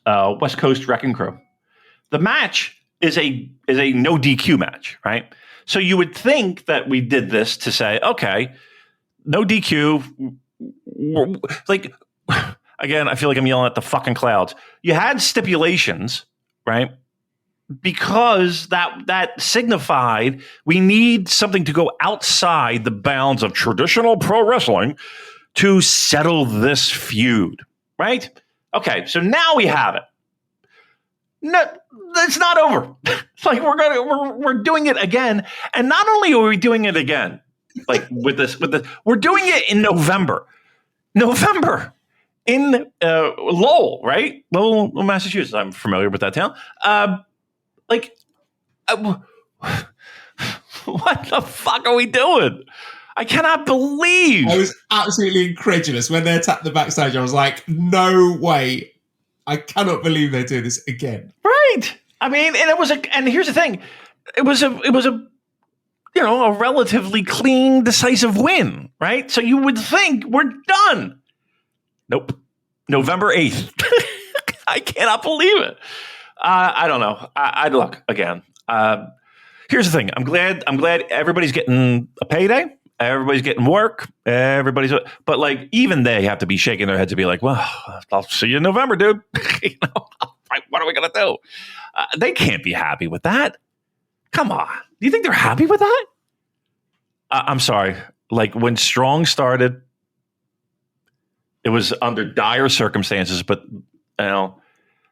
West Coast Wrecking Crew. The match is a no DQ match, right? So you would think that we did this to say, okay, no DQ. Like, again, I feel like I'm yelling at the fucking clouds. You had stipulations, right? Because that signified we need something to go outside the bounds of traditional pro wrestling to settle this feud, right? Okay, so now we have it. No, it's not over. It's like we're doing it again, and not only are we doing it again, like with this, we're doing it in November in Lowell, right? Lowell, Massachusetts. I'm familiar with that town. What the fuck are we doing? I cannot believe. I was absolutely incredulous when they attacked the backstage. I was like, no way. I cannot believe they're doing this again. Right. I mean, and here's the thing. It was a relatively clean, decisive win, right? So you would think we're done. Nope. November 8th. I cannot believe it. I don't know. I look again. Here's the thing. I'm glad everybody's getting a payday. Everybody's getting work. But like even they have to be shaking their heads and be like, "Well, I'll see you in November, dude." What are we gonna do? They can't be happy with that. Come on. Do you think they're happy with that? I'm sorry. Like when Strong started, it was under dire circumstances, but there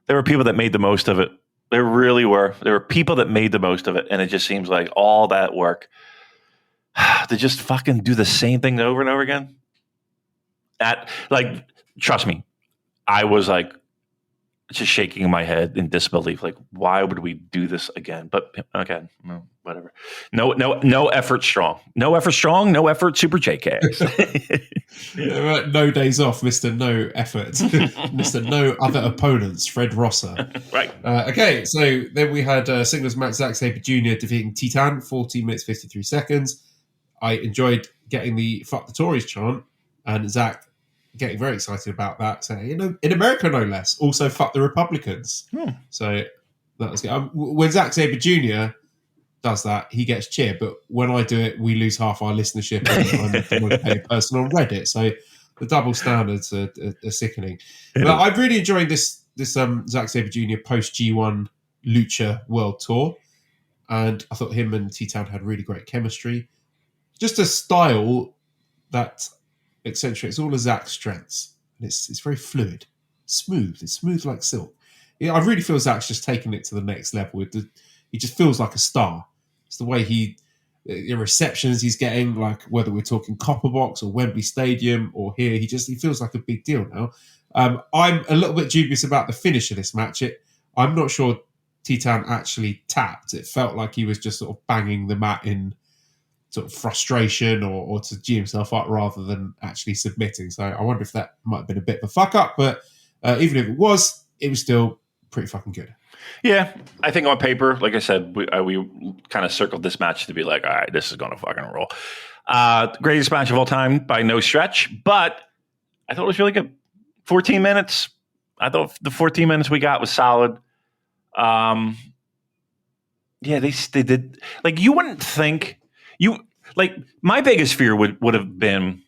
were people that made the most of it. There really were. There were people that made the most of it, and it just seems like all that work to just fucking do the same thing over and over again. Trust me, I was like just shaking my head in disbelief. Like, why would we do this again? But again, whatever. No effort strong. No effort strong. No effort super JK. No days off, Mr. No effort. Mr. No other opponents, Fred Rosser. Right. Okay, so then we had singles match Zack Sabre Jr. defeating Titan, 14 minutes, 53 seconds. I enjoyed getting the fuck the Tories chant, and Zack getting very excited about that, saying, in America no less, also fuck the Republicans. So that was good. When Zack Sabre Jr. does that, he gets cheered, but when I do it, we lose half our listenership and I'm the most paid person on Reddit. So the double standards are sickening. But I'm really enjoying this Zack Sabre Jr. post G1 Lucha World Tour, and I thought him and T-Town had really great chemistry. Just a style that accentuates all of Zack's strengths. And it's very fluid, smooth. It's smooth like silk. I really feel Zack's just taking it to the next level. He just feels like a star. It's the way the receptions he's getting, like whether we're talking Copper Box or Wembley Stadium or here, he feels like a big deal now. I'm a little bit dubious about the finish of this match. I'm not sure T-Town actually tapped. It felt like he was just sort of banging the mat in sort of frustration or to G himself up rather than actually submitting. So I wonder if that might have been a bit of a fuck up, but even if it was still pretty fucking good. Yeah, I think on paper, like I said, we kind of circled this match to be like, all right, this is going to fucking roll. Greatest match of all time by no stretch, but I thought it was really good. 14 minutes. I thought the 14 minutes we got was solid. Yeah, they did. Like, you wouldn't think... my biggest fear would have been,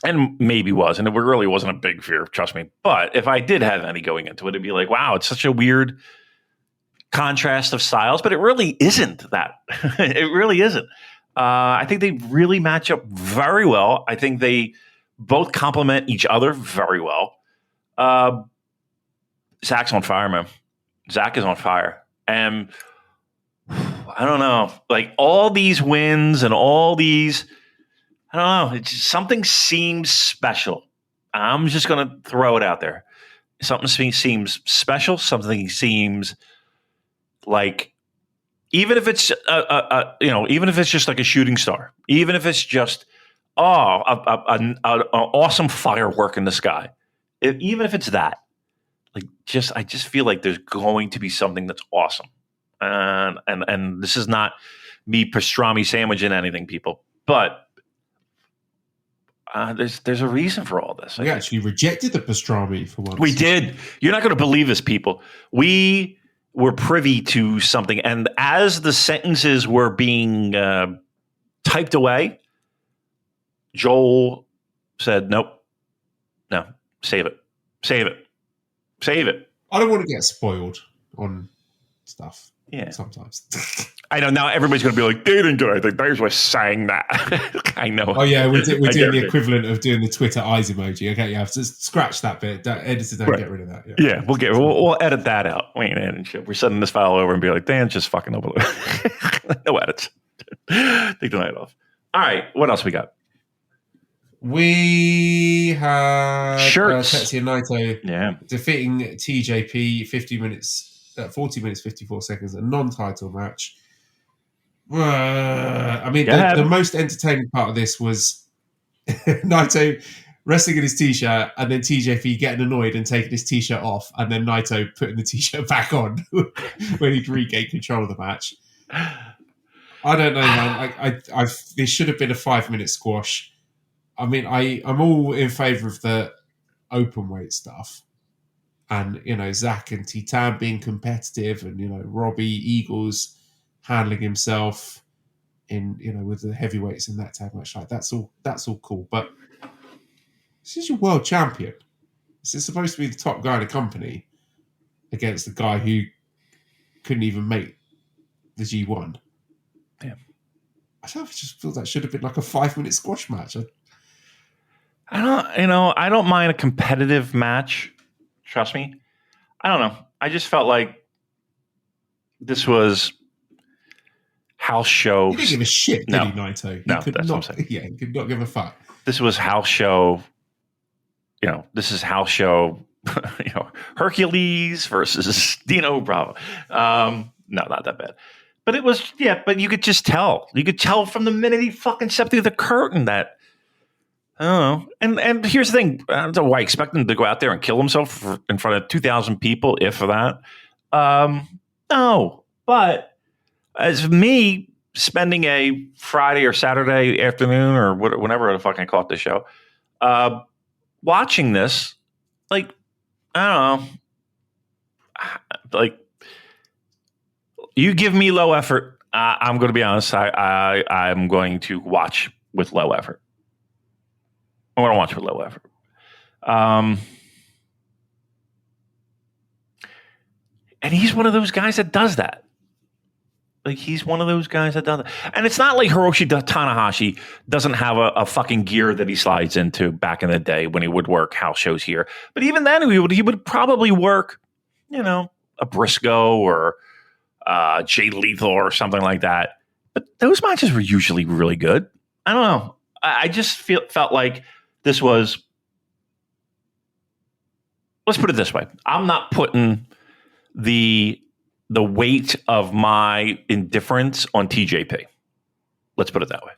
and maybe was, and it really wasn't a big fear, trust me. But if I did have any going into it, it'd be like, wow, it's such a weird contrast of styles, but it really isn't that. It really isn't. I think they really match up very well. I think they both complement each other very well. Zack's on fire, man. Zack is on fire. And I don't know, like all these wins and all these, I don't know, it's just, something seems special. I'm just going to throw it out there. Something seems special. Something seems like, even if it's even if it's just like a shooting star, even if it's just an awesome firework in the sky, even if it's that, I just feel like there's going to be something that's awesome. And this is not me pastrami sandwiching anything, people, but there's a reason for all this. We actually rejected the pastrami for once. We did. You're not going to believe this, people. We were privy to something, and as the sentences were being typed away, Joel said, "Nope, no, save it. I don't want to get spoiled on stuff. Yeah, sometimes. I know now everybody's going to be like, they didn't do it. I think they were saying that. I know. Oh yeah, we're doing the equivalent of doing the Twitter eyes emoji. Okay, you have to scratch that bit. Editors don't get rid of that. Yeah, we'll edit that out. We're sending this file over and be like, Dan's just fucking over. No edits. Take the night off. All right, what else we got? We had Tetsuya Naito defeating TJP 40 minutes 54 seconds, a non-title match. I mean, the most entertaining part of this was Naito wrestling in his t-shirt and then TJP getting annoyed and taking his t-shirt off, and then Naito putting the t-shirt back on when he'd regained control of the match. I don't know, man. This should have been a 5-minute squash. I mean, I'm all in favour of the open weight stuff. And, Zack and Titan being competitive and, Robbie Eagles handling himself in, with the heavyweights in that tag match. Like, that's all cool. But this is your world champion. This is supposed to be the top guy in the company against the guy who couldn't even make the G1. Damn. I just feel that should have been like a 5-minute squash match. I don't mind a competitive match. Trust me. I don't know. I just felt like this was house show. He didn't give a shit, did he, Naito? That's what I'm saying. Yeah, he could not give a fuck. This was house show. This is house show. Hercules versus Dino Bravo. No, not that bad. But it was, but you could just tell. You could tell from the minute he fucking stepped through the curtain that, I don't know. And here's the thing. I don't know why I expect him to go out there and kill himself in front of 2,000 people, if that. No. But as me spending a Friday or Saturday afternoon or whenever the fuck I caught this show, watching this, like, I don't know. Like, you give me low effort, I'm going to be honest, I'm going to watch with low effort. I want to watch with low effort. And he's one of those guys that does that. Like, he's one of those guys that does that. And it's not like Hiroshi Tanahashi doesn't have a fucking gear that he slides into back in the day when he would work house shows here. But even then, he would probably work, a Briscoe or Jay Lethal or something like that. But those matches were usually really good. I don't know. I just felt like this was, let's put it this way. I'm not putting the weight of my indifference on TJP. Let's put it that way.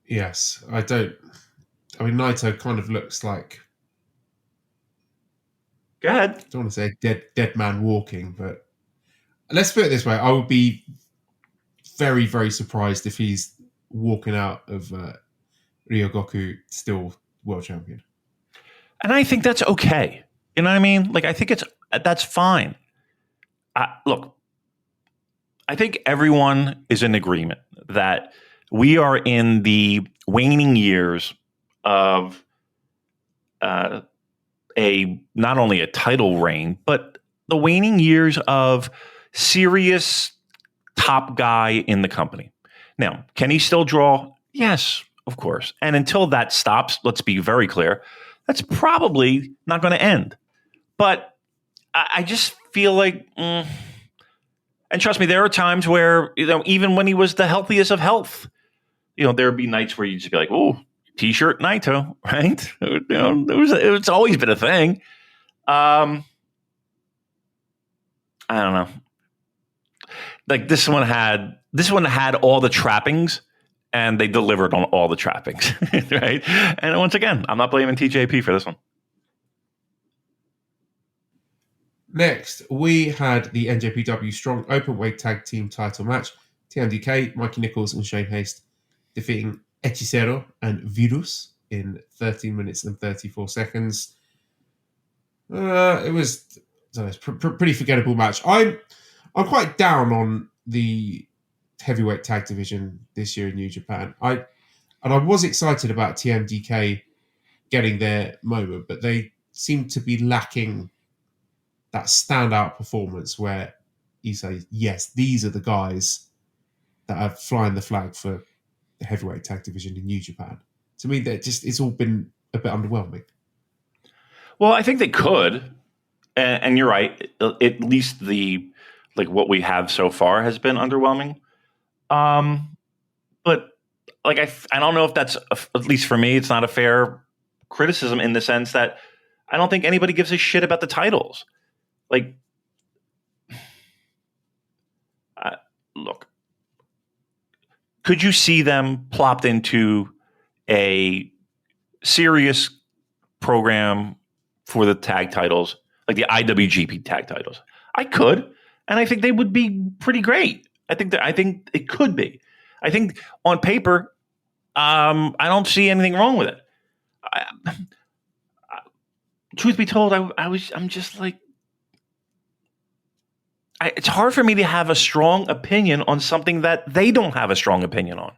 Yes, I don't. I mean, Naito kind of looks like. Go ahead. I don't want to say dead man walking, but let's put it this way. I would be very, very surprised if he's walking out of Ryogoku still world champion. And I think that's okay. You know what I mean? Like, I think that's fine. Look, I think everyone is in agreement that we are in the waning years of not only a title reign, but the waning years of serious top guy in the company. Now, can he still draw? Yes, of course. And until that stops, let's be very clear, that's probably not going to end. But I just feel like, and trust me, there are times where, even when he was the healthiest of health, there would be nights where you'd just be like, oh, T-shirt Naito, right? It's always been a thing. I don't know. Like, this one had all the trappings, and they delivered on all the trappings, right? And once again, I'm not blaming TJP for this one. Next, we had the NJPW Strong Openweight Tag Team title match. TMDK, Mikey Nichols and Shane Haste defeating Hechicero and Virus in 13 minutes and 34 seconds. It was pretty forgettable match. I'm quite down on the heavyweight tag division this year in New Japan. I was excited about TMDK getting their moment, but they seem to be lacking that standout performance where you say, yes, these are the guys that are flying the flag for the heavyweight tag division in New Japan. To me, it's all been a bit underwhelming. Well, I think they could, and you're right. At least what we have so far has been underwhelming. But I don't know if that's at least for me, it's not a fair criticism in the sense that I don't think anybody gives a shit about the titles. Look, could you see them plopped into a serious program for the tag titles, like the IWGP tag titles? I could, and I think they would be pretty great. I think it could be. I think on paper, I don't see anything wrong with it. Truth be told, I'm just like, it's hard for me to have a strong opinion on something that they don't have a strong opinion on.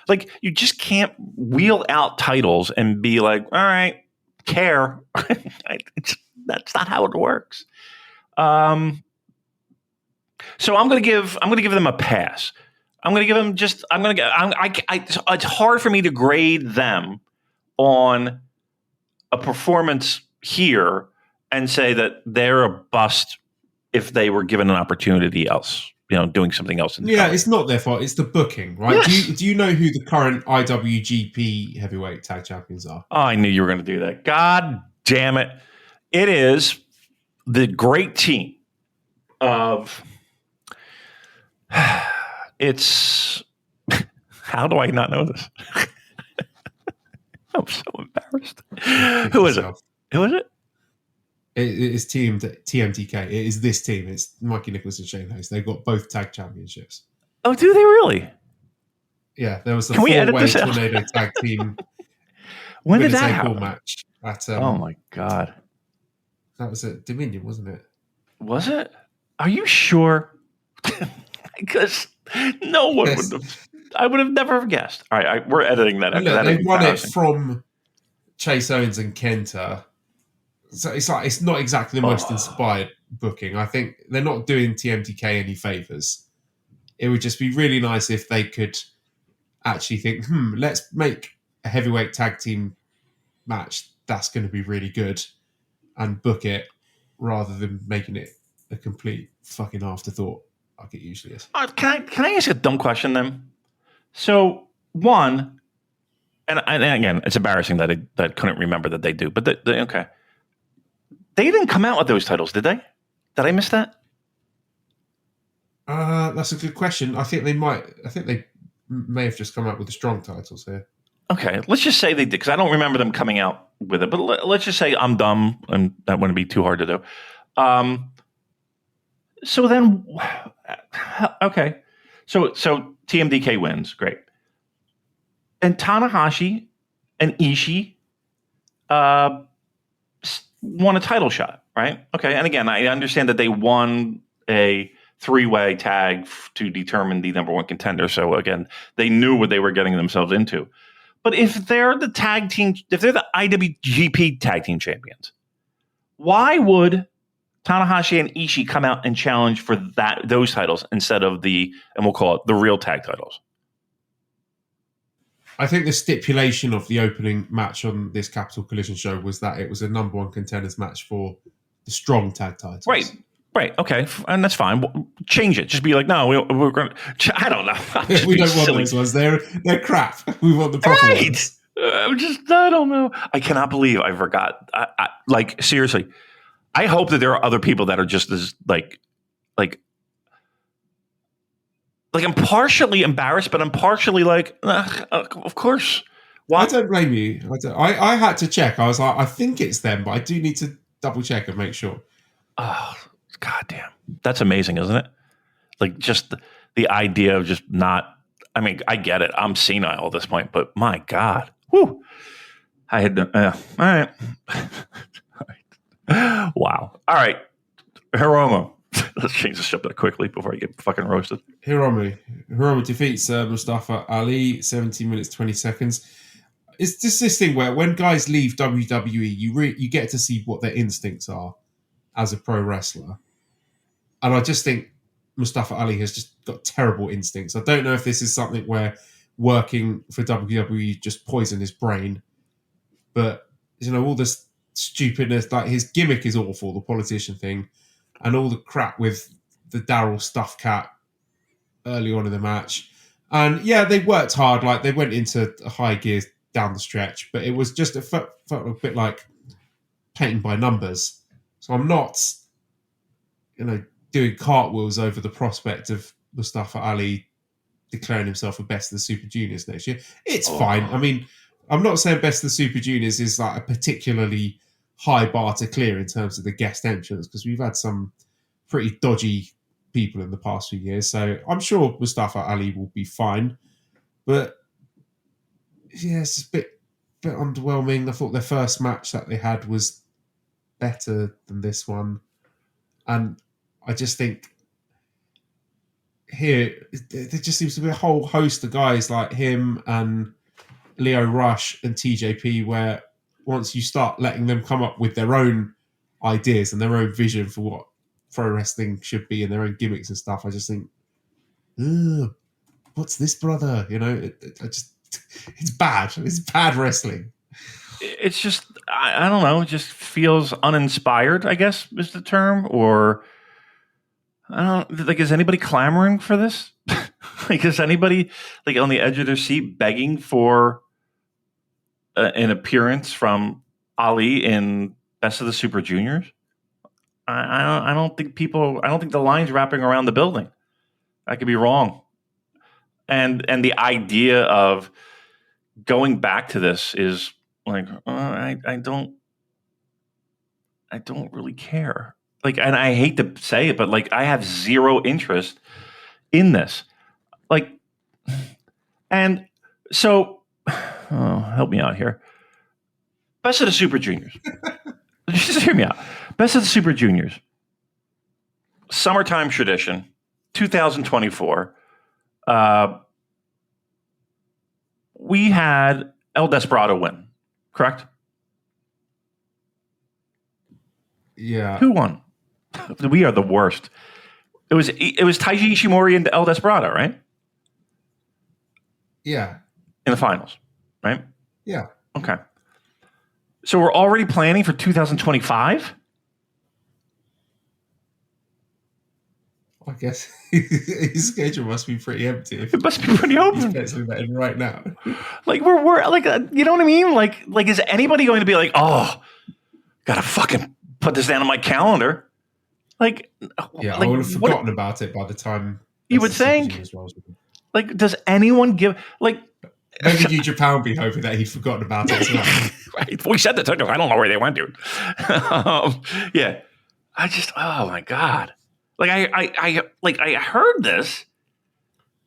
Like, you just can't wheel out titles and be like, all right, care. That's not how it works. So I'm going to give them a pass. I'm going to give them it's hard for me to grade them on a performance here and say that they're a bust if they were given an opportunity else, doing something else. It's not their fault. It's the booking, right? Yes. Do you know who the current IWGP heavyweight tag champions are? Oh, I knew you were going to do that. God damn it. It is the great team of... It's... How do I not know this? I'm so embarrassed. Who is it? It is TMTK. It is this team. It's Mikey Nichols and Shane Hayes. They've got both tag championships. Oh, do they really? Yeah, there was the four-way tornado tag team. When did that happen? Match at, oh my god, that was at Dominion, wasn't it? Was it? Are you sure? Because no one would have. I would have never guessed. All right, we're editing that. Look, they won it from Chase Owens and Kenta. So it's not exactly the most inspired booking. I think they're not doing TMTK any favors. It would just be really nice if they could actually think, let's make a heavyweight tag team match that's going to be really good and book it rather than making it a complete fucking afterthought like it usually is. Can I ask a dumb question then? So one, and again, it's embarrassing that I couldn't remember that they do, but okay. They didn't come out with those titles, did they? Did I miss that? That's a good question. I think they may have just come out with the strong titles here. Okay, let's just say they did, because I don't remember them coming out with it. But let's just say I'm dumb, and that wouldn't be too hard to do. So then, okay. So TMDK wins, great. And Tanahashi and Ishii won a title shot, right? Okay, and again, I understand that they won a three-way tag to determine the number one contender. So again, they knew what they were getting themselves into. But if they're the tag team, if they're the IWGP tag team champions, why would Tanahashi and Ishii come out and challenge for those titles instead of and we'll call it the real tag titles? I think the stipulation of the opening match on this Capital Collision show was that it was a number one contenders match for the strong tag titles. Right. Okay. And that's fine. Change it. Just be like, no, we're going to... I don't know. We don't want those ones. They're crap. We want the proper ones. I don't know. I cannot believe I forgot. Like, seriously. I hope that there are other people that are just as, like I'm partially embarrassed, but I'm partially like, of course. Why? I don't blame you. I had to check. I was like, I think it's them, but I do need to double check and make sure. Oh, goddamn. That's amazing, isn't it? Like, just the idea of just not, I mean, I get it. I'm senile at this point, but my God. Whew. I had, all right. Wow. All right. Hiromu. Let's change the subject quickly before I get fucking roasted. Hiromu defeats Mustafa Ali, 17 minutes, 20 seconds. It's just this thing where when guys leave WWE, you get to see what their instincts are as a pro wrestler. And I just think Mustafa Ali has just got terrible instincts. I don't know if this is something where working for WWE just poisoned his brain, but all this stupidness, like his gimmick is awful, the politician thing, and all the crap with the Daryl stuffed cat early on in the match. And yeah, they worked hard, like they went into high gear down the stretch, but it was just felt a bit like painting by numbers. So I'm not, doing cartwheels over the prospect of Mustafa Ali declaring himself a best of the Super Juniors next year. It's fine. I mean, I'm not saying best of the Super Juniors is like a particularly high bar to clear in terms of the guest entrance, because we've had some pretty dodgy people in the past few years. So I'm sure Mustafa Ali will be fine. But yeah, it's just a bit underwhelming. I thought their first match that they had was better than this one. And I just think here, there just seems to be a whole host of guys like him and Lio Rush and TJP, where once you start letting them come up with their own ideas and their own vision for what pro wrestling should be and their own gimmicks and stuff, I just think, what's this, brother? It's bad. It's bad wrestling. It's just, I don't know, it just feels uninspired, I guess is the term. Or I don't, like, is anybody clamoring for this? Like, is anybody like on the edge of their seat begging for an appearance from Ali in Best of the Super Juniors? I don't think the line's wrapping around the building. I could be wrong. And the idea of going back to this is like, I don't really care. Like, and I hate to say it, but like, I have zero interest in this. Like, and so, help me out here. Best of the Super Juniors. Just hear me out. Best of the Super Juniors. Summertime tradition, 2024. We had El Desperado win, correct? Yeah. Who won? We are the worst. It was Taiji Ishimori and El Desperado, right? Yeah. In the finals, right? Yeah. Okay. So we're already planning for 2025? I guess his schedule must be pretty empty. It must be pretty open. He's penciling that in right now. Like, we're like, you know what I mean? Like, is anybody going to be like, oh, gotta fucking put this down on my calendar? Like, yeah, like, I would have forgotten about it by the time you would think. Like, does anyone give, like, maybe New Japan would be hoping that he'd forgotten about it as well. Right. We said that. I don't know where they went, dude. Yeah. I just, oh my God. Like, I heard this,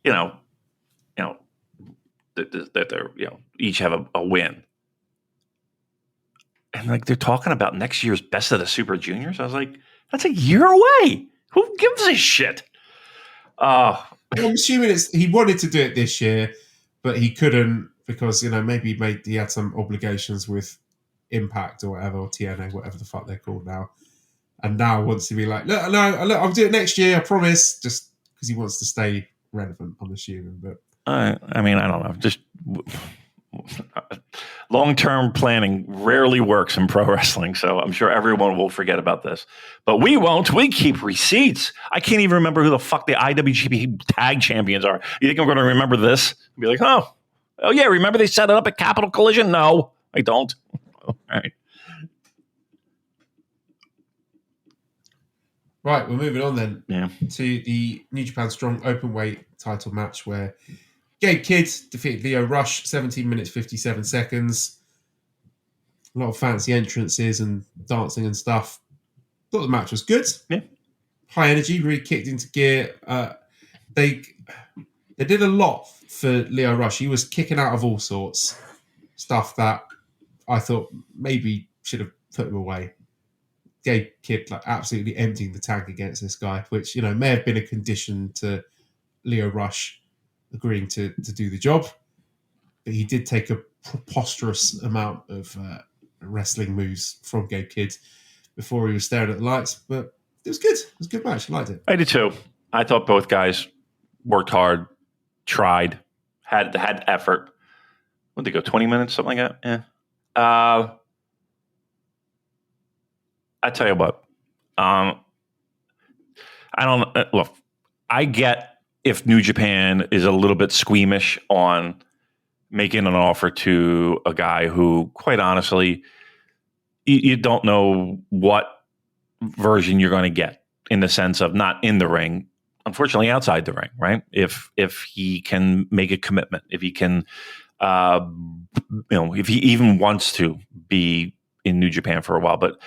that they're, each have a win. And like, they're talking about next year's Best of the Super Juniors. I was like, that's a year away. Who gives a shit? I'm assuming he wanted to do it this year, but he couldn't because, maybe he had some obligations with Impact or whatever, or TNA, whatever the fuck they're called now. And now wants to be like, look, I'll do it next year, I promise. Just because he wants to stay relevant, I'm assuming. But I mean, I don't know. Just long-term planning rarely works in pro wrestling, so I'm sure everyone will forget about this. But we won't. We keep receipts. I can't even remember who the fuck the IWGP Tag Champions are. You think I'm going to remember this? Be like, oh yeah, remember they set it up at Capital Collision? No, I don't. All right. Right, we're moving on then to the New Japan Strong Openweight title match where Gabe Kidd defeated Lio Rush, 17 minutes, 57 seconds. A lot of fancy entrances and dancing and stuff. thought the match was good. Yeah. High energy, really kicked into gear. They did a lot for Lio Rush. He was kicking out of all sorts. Stuff that I thought maybe should have put him away. Gabe Kidd absolutely emptying the tank against this guy, which may have been a condition to Lio Rush agreeing to do the job. But he did take a preposterous amount of wrestling moves from Gabe Kidd before he was staring at the lights. But it was good. It was a good match. I liked it. I did too. I thought both guys worked hard, tried, had effort. What did they go, 20 minutes, something like that? Yeah. I tell you what, I don't look. I get if New Japan is a little bit squeamish on making an offer to a guy who, quite honestly, you don't know what version you're going to get in the sense of not in the ring, unfortunately outside the ring, right? If he can make a commitment, if he can, if he even wants to be in New Japan for a while, but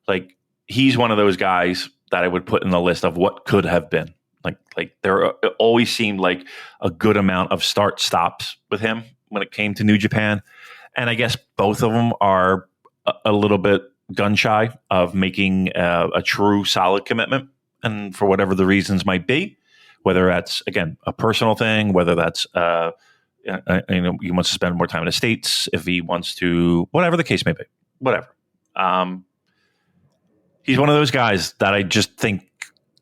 like he's one of those guys that I would put in the list of what could have been. Like there always seemed like a good amount of start stops with him when it came to New Japan, and I guess both of them are a little bit gun shy of making a true solid commitment, and for whatever the reasons might be, whether that's again a personal thing, whether that's he wants to spend more time in the States, if he wants to, whatever the case may be, whatever. He's one of those guys that I just think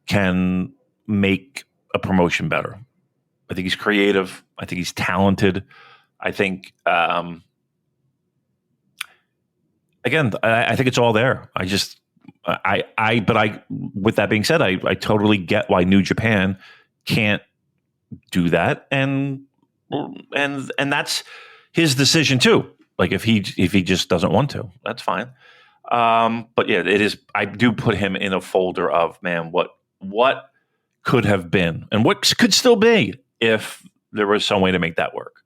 can make a promotion better. I think he's creative. I think he's talented. I think, again, I think it's all there. With that being said, I totally get why New Japan can't do that. And that's his decision too. Like if he just doesn't want to, that's fine. But yeah, it is. I do put him in a folder of, man, what could have been and what could still be if there was some way to make that work.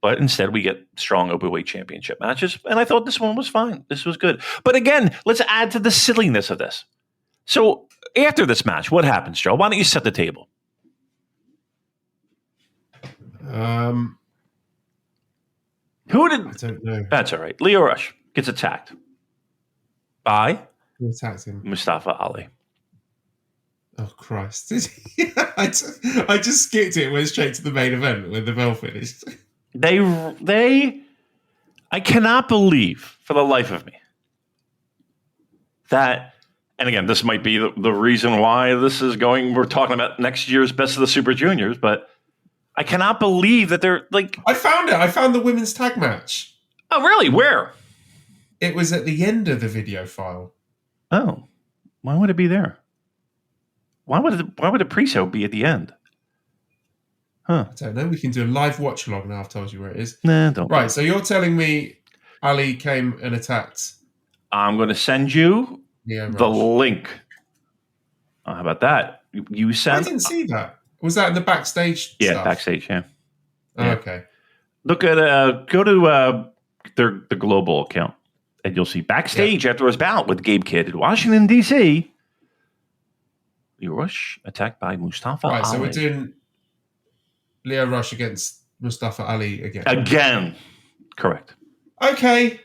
But instead, we get strong openweight championship matches, and I thought this one was fine. This was good. But again, let's add to the silliness of this. So after this match, what happens, Joe? Why don't you set the table? Who did? I don't know. That's all right. Lio Rush gets attacked by Who attacked him? Mustafa Ali. Oh Christ! I just skipped it. Went straight to the main event when the bell finished. I cannot believe for the life of me that, and again, this might be the reason why this is going. We're talking about next year's Best of the Super Juniors, but I cannot believe that they're like. I found it. I found the women's tag match. Oh, really? Where? It was at the end of the video file. Oh, why would it be there? Why would a pre-show be at the end? Huh. I don't know. We can do a live watch along now. I've told you where it is. Nah, don't. Right. So you're telling me Ali came and attacked. I'm going to send you the link. Oh, how about that? You sent. I didn't see that. Was that in the backstage? Yeah, stuff? backstage. Yeah. Oh, Yeah. okay. Look at go to the global account, and you'll see backstage after his bout with Gabe Kidd in Washington D.C. Lio Rush attacked by Mustafa Ali. Right. So we're doing Lio Rush against Mustafa Ali again. Again. Correct. Okay.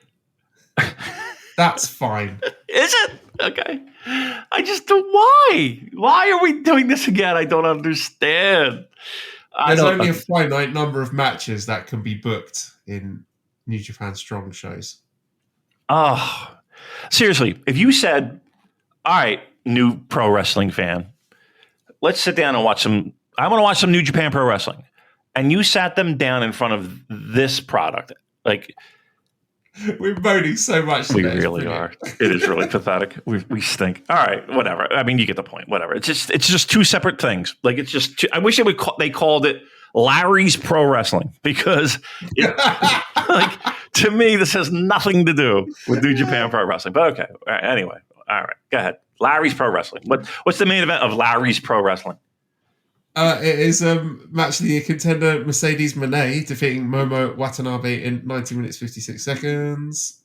That's fine. Is it? Okay. I just don't. Why? Why are we doing this again? I don't understand. There's only a finite number of matches that can be booked in New Japan Strong shows. Oh, seriously. If you said, all right, new pro wrestling fan, let's sit down and watch some. I want to watch some New Japan Pro Wrestling. And you sat them down in front of this product. Like, we're moaning so much today. We really are. It is really pathetic. We stink. All right, whatever. I mean, you get the point. Whatever. It's just two separate things. Like, it's just. I wish they called it Larry's Pro Wrestling, because like, to me, this has nothing to do with New Japan Pro Wrestling. But okay. All right, anyway. All right. Go ahead. Larry's Pro Wrestling. What's the main event of Larry's Pro Wrestling? It is match of the contender Mercedes Mone defeating Momo Watanabe in 19 minutes 56 seconds.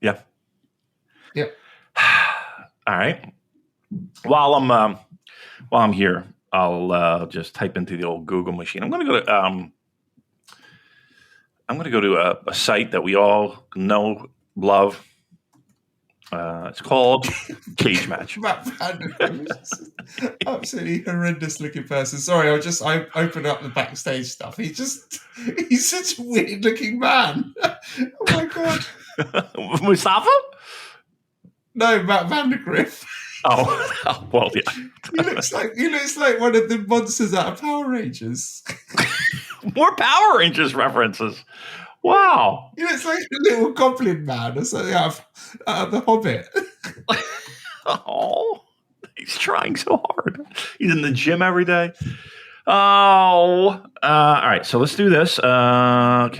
Yeah. Yep. All right. While I'm here, I'll just type into the old Google machine. I'm going to go to a site that we all know, love. It's called Cage Match. Matt Vandergriff is just absolutely horrendous looking person. Sorry, I opened up the backstage stuff. He's such a weird looking man. Oh my god. Mustafa? No, Matt Vandergriff. Oh, well, yeah. He looks like one of the monsters out of Power Rangers. More Power Rangers references. Wow. He looks like a little goblin man or something out of The Hobbit. Oh, he's trying so hard. He's in the gym every day. Oh, all right. So let's do this. Capital.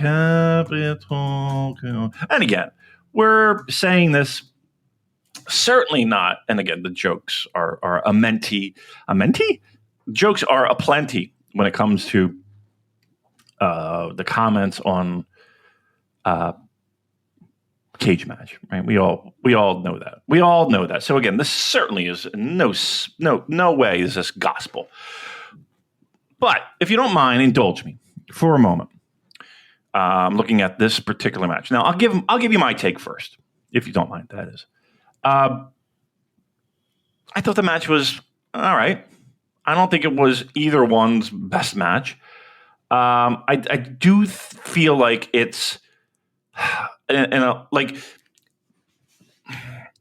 And again, we're saying this certainly not. And again, the jokes are a menti. A menti? Jokes are aplenty when it comes to the comments on Cage Match, right? We all know that. We all know that. So again, this certainly is no way is this gospel. But if you don't mind, indulge me for a moment. I'm looking at this particular match. Now, I'll give you my take first, if you don't mind. That is, I thought the match was all right. I don't think it was either one's best match. I do feel like it's like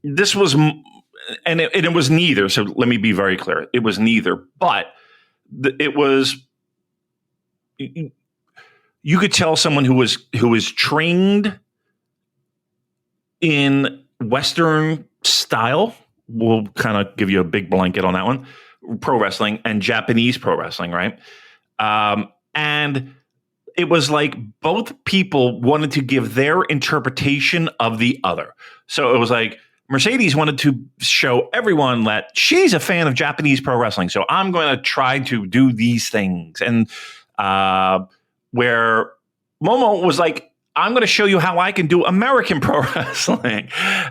this was, and it was neither. So let me be very clear: it was neither. But it was. You could tell someone who was trained in Western style. We'll kind of give you a big blanket on that one. Pro wrestling and Japanese pro wrestling, right? And it was like both people wanted to give their interpretation of the other. So it was like Mercedes wanted to show everyone that she's a fan of Japanese pro wrestling. So I'm going to try to do these things. And where Momo was like, I'm going to show you how I can do American pro wrestling.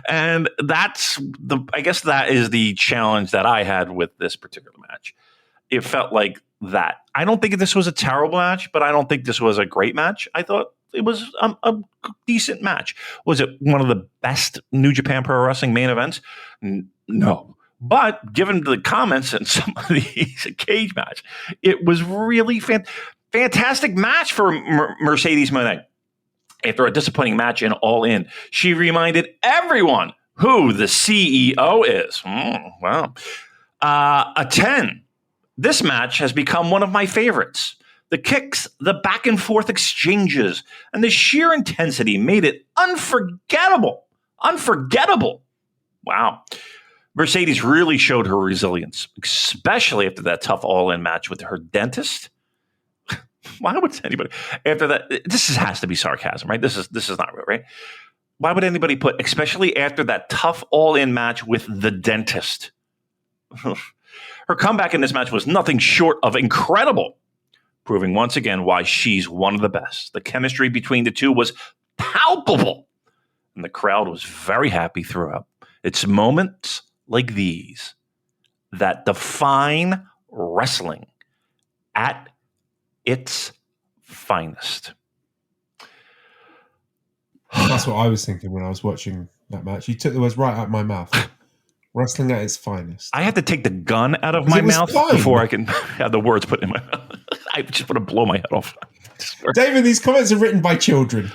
And I guess that is the challenge that I had with this particular match. It felt like that. I don't think this was a terrible match, but I don't think this was a great match. I thought it was a decent match. Was it one of the best New Japan Pro Wrestling main events? No. But given the comments and some of these Cage Match, it was really fantastic match for Mercedes Mone. After a disappointing match in All In, she reminded everyone who the CEO is. Wow. A 10. This match has become one of my favorites. The kicks, the back and forth exchanges, and the sheer intensity made it unforgettable. Unforgettable. Wow. Mercedes really showed her resilience, especially after that tough all-in match with her dentist. Why would anybody after that? This has to be sarcasm, right? This is not real, right? Why would anybody put, especially after that tough all-in match with the dentist? Her comeback in this match was nothing short of incredible, proving once again why she's one of the best. The chemistry between the two was palpable, and the crowd was very happy throughout. It's moments like these that define wrestling at its finest. That's what I was thinking when I was watching that match. You took the words right out of my mouth. Wrestling at its finest. I had to take the gun out of my mouth before I can have the words put in my mouth. I just want to blow my head off. David, these comments are written by children.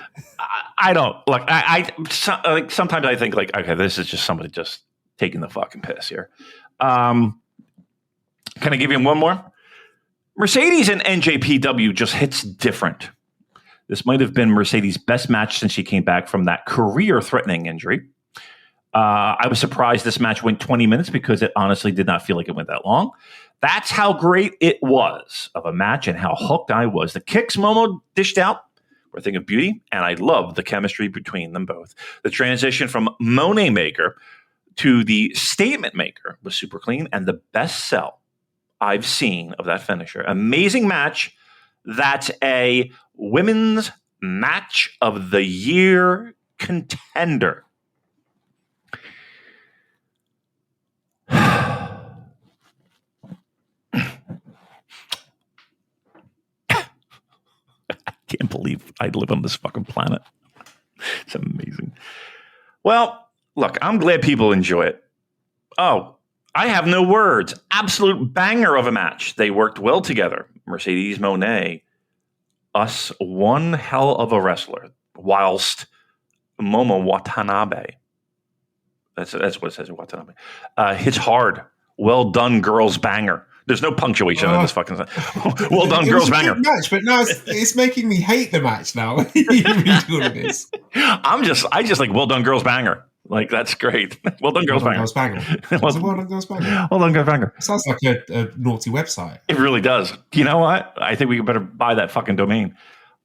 I don't look. Sometimes I think like, okay, this is just somebody just taking the fucking piss here. Can I give you one more? Mercedes and NJPW just hits different. This might have been Mercedes' best match since she came back from that career-threatening injury. I was surprised this match went 20 minutes because it honestly did not feel like it went that long. That's how great it was of a match and how hooked I was. The kicks Momo dished out were a thing of beauty, and I loved the chemistry between them both. The transition from Monet Maker to the Statement Maker was super clean and the best sell I've seen of that finisher. Amazing match. That's a women's match of the year contender. believe I live on this fucking planet. It's amazing. Well, look, I'm glad people enjoy it. Oh, I have no words. Absolute banger of a match. They worked well together. Mercedes Mone, us one hell of a wrestler, whilst Momo Watanabe, that's what it says, Watanabe, hits hard. Well done, girls banger. There's no punctuation in this fucking thing. Well done, girls banger. It was a good match, but now it's making me hate the match now. You read all of this. I just like well done, girls banger. Like, that's great. Well done, girls banger. Well done, girls banger. Well done, girls banger. Sounds like a naughty website. It really does. You know what? I think we better buy that fucking domain.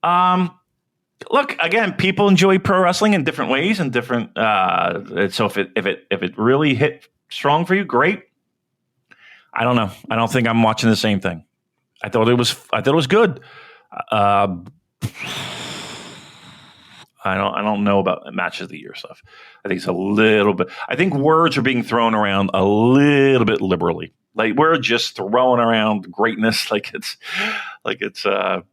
Look, again, people enjoy pro wrestling in different ways and different. So if it really hit strong for you, great. I don't know. I don't think I'm watching the same thing. I thought it was good. I don't know about match of the year stuff. I think it's a little bit. I think words are being thrown around a little bit liberally. Like, we're just throwing around greatness like it's a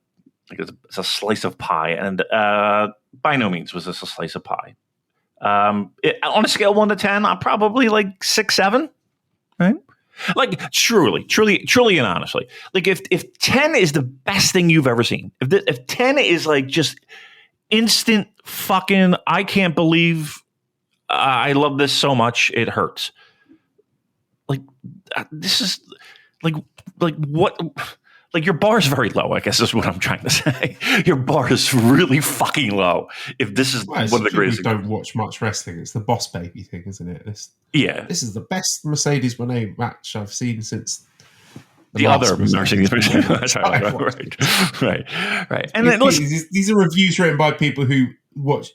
slice of pie, and by no means was this a slice of pie. On a scale of 1 to 10, I'm probably like 6, 7. Right? Like, truly, and honestly, like if 10 is the best thing you've ever seen, if 10 is like just instant fucking, I can't believe I love this so much, it hurts. Like, this is like what? Like, your bar is very low, I guess is what I'm trying to say. Your bar is really fucking low. If this is one of the greatest. We don't watch much wrestling. It's the boss baby thing, isn't it? This is the best Mercedes Mone match I've seen since the other Mercedes Mone. That's right. And then, these are reviews written by people who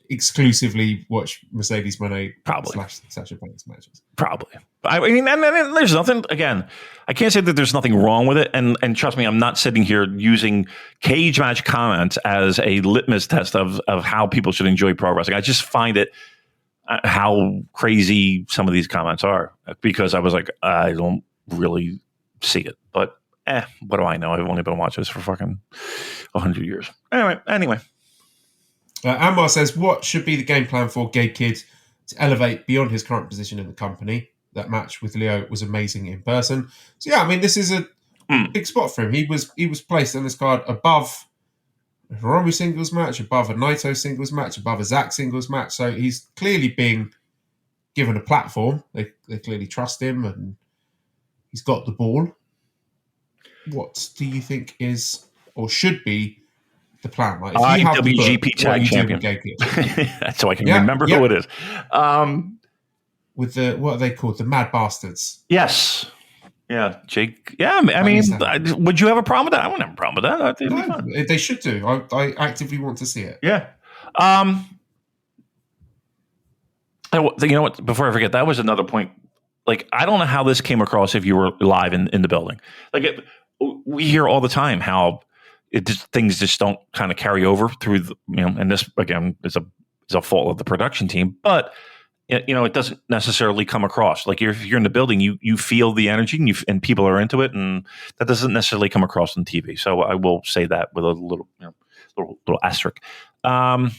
exclusively watch Mercedes Mone probably / Sasha Banks matches. Probably. I mean, and there's nothing, again, I can't say that there's nothing wrong with it. And trust me, I'm not sitting here using cage match comments as a litmus test of how people should enjoy pro wrestling. I just find it how crazy some of these comments are, because I was like, I don't really see it. But what do I know? I've only been watching this for fucking 100 years. Anyway. Anwar says, what should be the game plan for Gabe Kidd to elevate beyond his current position in the company? That match with Lio was amazing in person. So yeah, I mean, this is a big spot for him. He was placed on this card above a Hiromu singles match, above a Naito singles match, above a Zack singles match. So he's clearly being given a platform. They clearly trust him, and he's got the ball. What do you think is or should be the plan? Like, IWGP Tag Champion. That's so I can remember who it is. With the, what are they called? The Mad Bastards. Yes. Yeah, Jake. Yeah, I mean, would you have a problem with that? I wouldn't have a problem with that. That'd be fun. They should do. I actively want to see it. Yeah. You know what? Before I forget, that was another point. Like, I don't know how this came across if you were live in the building. Like, we hear all the time how things just don't kind of carry over through the, and this, again, is a fault of the production team, but it doesn't necessarily come across. Like, if you're in the building, you feel the energy and people are into it, and that doesn't necessarily come across on TV. So I will say that with a little asterisk. I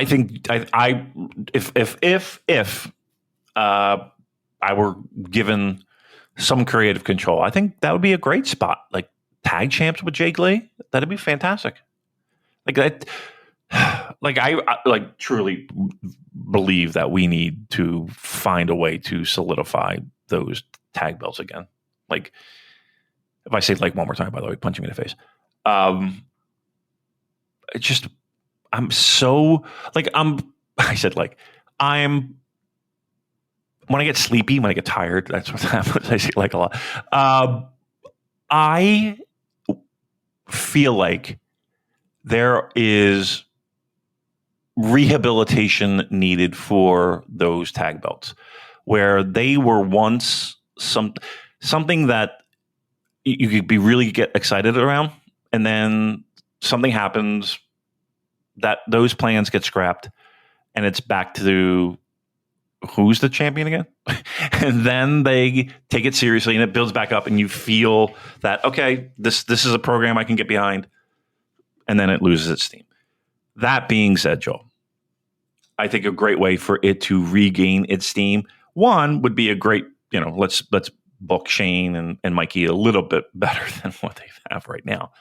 think if I were given some creative control, I think that would be a great spot. Like, tag champs with Jake Lee, that'd be fantastic. Like that. Like, I truly believe that we need to find a way to solidify those tag belts again. Like, if I say like one more time, by the way, punching me in the face. It's just, I'm so like, I said, like, when I get sleepy, when I get tired, that's what happens. I see like a lot. I feel like there is rehabilitation needed for those tag belts, where they were once something that you could be really get excited around, and then something happens that those plans get scrapped, and it's back to who's the champion again? And then they take it seriously and it builds back up and you feel that, okay, this is a program I can get behind. And then it loses its steam. That being said, Joel, I think a great way for it to regain its steam, one would be a great, let's book Shane and Mikey a little bit better than what they have right now.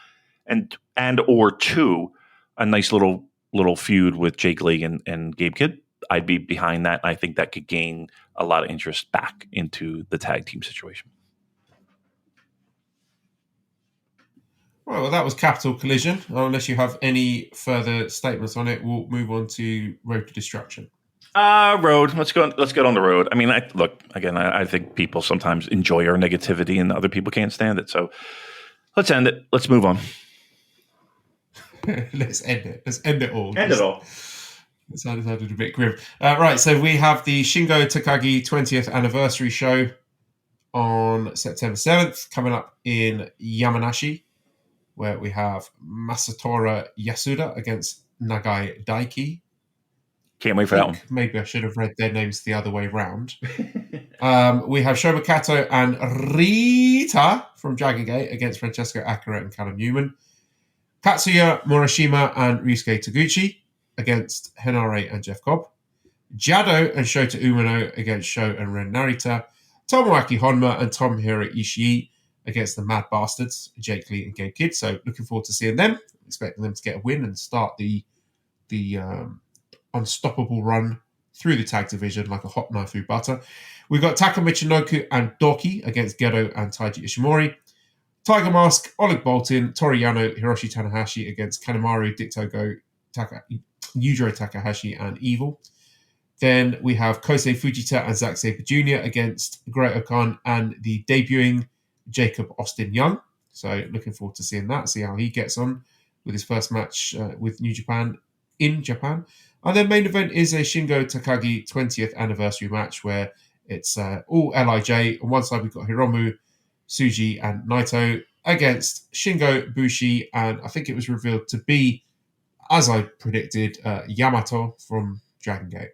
And or two, a nice little feud with Jake Lee and Gabe Kidd. I'd be behind that. I think that could gain a lot of interest back into the tag team situation. Well, that was Capital Collision. Unless you have any further statements on it, we'll move on to Road to Destruction. Road. Let's go on the road. I mean, I think people sometimes enjoy our negativity and other people can't stand it. So let's end it. Let's move on. Let's end it. Let's end it all. End it all. It sounded a bit grim. Right, so we have the Shingo Takagi 20th anniversary show on September 7th, coming up in Yamanashi, where we have Masatora Yasuda against Nagai Daiki. Can't wait for that one. Maybe I should have read their names the other way round. We have Shoma Kato and Rita from Dragon Gate against Francesco Akira and Callum Newman. Katsuya Morishima and Ryusuke Taguchi against Henare and Jeff Cobb. Jado and Shota Umino against Sho and Ren Narita. Tomoaki Honma and Tomohiro Ishii against the Mad Bastards, Jake Lee and Gabe Kidd. So looking forward to seeing them. Expecting them to get a win and start the unstoppable run through the tag division like a hot knife through butter. We've got Taka Michinoku and Doki against Gedo and Taiji Ishimori. Tiger Mask, Oleg Boltin, Toru Yano, Hiroshi Tanahashi against Kanemaru, Dick Togo, Yujiro Takahashi, and Evil. Then we have Kosei Fujita and Zack Sabre Jr. against Great-O-Khan and the debuting Jacob Austin Young. So looking forward to seeing that, see how he gets on with his first match with New Japan in Japan. And then main event is a Shingo Takagi 20th anniversary match where it's all LIJ. On one side, we've got Hiromu, Tsuji, and Naito against Shingo, Bushi, and I think it was revealed to be, as I predicted, Yamato from Dragon Gate.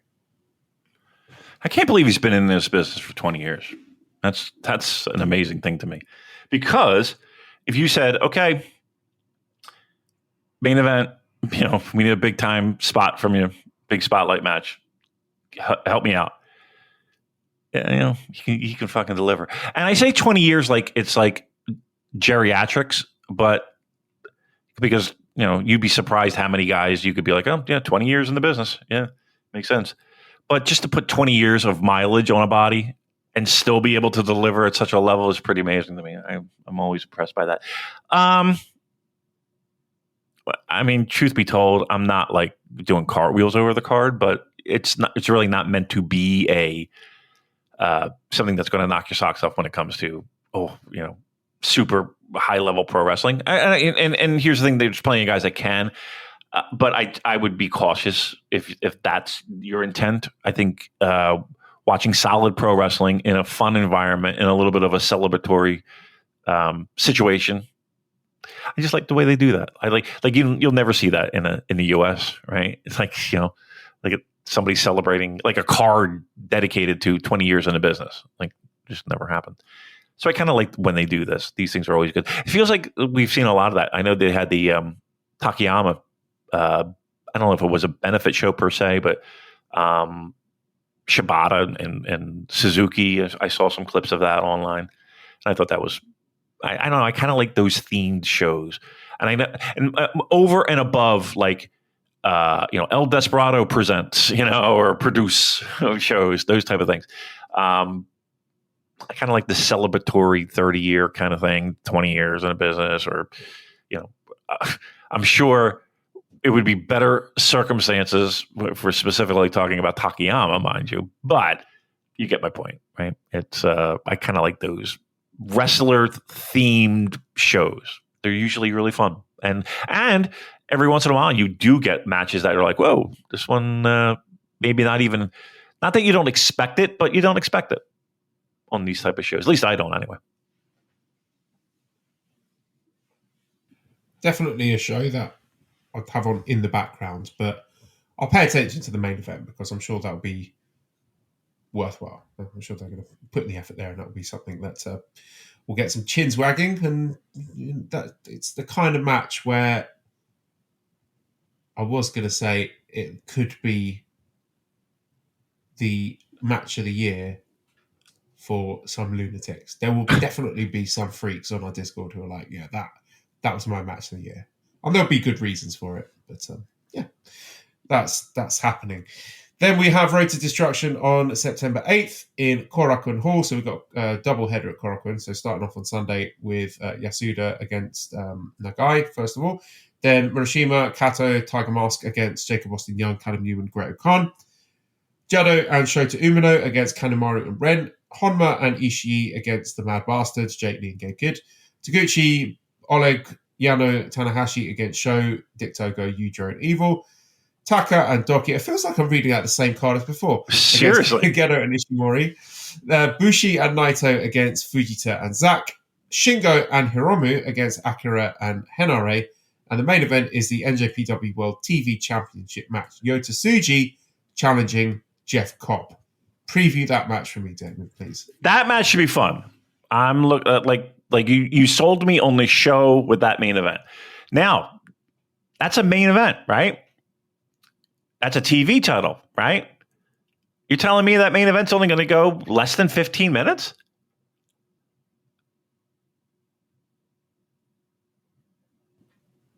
I can't believe he's been in this business for 20 years. That's an amazing thing to me. Because if you said, okay, main event, we need a big time spot from you, big spotlight match, help me out. Yeah, he can fucking deliver. And I say 20 years like it's like geriatrics, but because, you'd be surprised how many guys you could be like, oh, yeah, 20 years in the business. Yeah, makes sense. But just to put 20 years of mileage on a body and still be able to deliver at such a level is pretty amazing to me. I'm always impressed by that. I mean, truth be told, I'm not like doing cartwheels over the card, but it's really not meant to be a something that's going to knock your socks off when it comes to super high level pro wrestling. And here's the thing: there's plenty of guys that can, but I would be cautious if that's your intent. I think watching solid pro wrestling in a fun environment in a little bit of a celebratory situation. I just like the way they do that. I like you'll never see that in the US, right? It's like, like somebody celebrating like a card dedicated to 20 years in a business. Like just never happened. So I kind of like when they do this. These things are always good. It feels like we've seen a lot of that. I know they had the Takayama. I don't know if it was a benefit show per se, but Shibata and Suzuki. I saw some clips of that online, and I thought that was. I don't know. I kind of like those themed shows, and I know, and over and above, like El Desperado presents, or produce shows, those type of things. I kind of like the celebratory 30-year kind of thing, 20 years in a business, or I'm sure it would be better circumstances for specifically talking about Takayama, mind you, but you get my point, right? It's I kind of like those wrestler themed shows. They're usually really fun, and every once in a while you do get matches that are like, whoa, this one maybe not that you don't expect it, but you don't expect it on these type of shows. At least I don't, anyway. Definitely a show that I'd have on in the background, but I'll pay attention to the main event because I'm sure that'll be worthwhile. I'm sure they're going to put in the effort there, and that will be something that will get some chins wagging. And that it's the kind of match where I was going to say it could be the match of the year for some lunatics. There will definitely be some freaks on our Discord who are like, yeah, that was my match of the year. And there'll be good reasons for it. But yeah, that's happening. Then we have Road to Destruction on September 8th in Korakuen Hall. So we've got a double header at Korakuen. So starting off on Sunday with Yasuda against Nagai, first of all. Then Murashima, Kato, Tiger Mask against Jacob Austin Young, Callum Newman, Greto Khan. Jado and Shota Umino against Kanemaru and Ren. Honma and Ishii against the Mad Bastards, Jake Lee and Gabe Kidd. Taguchi, Oleg, Yano, Tanahashi against Sho, Dick Togo, Yujiro and Evil. Taka and Doki. It feels like I'm reading out the same card as before. Seriously. Gedo and Ishimori. Bushi and Naito against Fujita and Zack. Shingo and Hiromu against Akira and Henare. And the main event is the NJPW World TV Championship match. Yota Tsuji challenging Jeff Cobb. Preview that match for me, Damon, please. That match should be fun. I'm like you sold me on the show with that main event. Now, that's a main event, right? That's a TV title, right? You're telling me that main event's only going to go less than 15 minutes?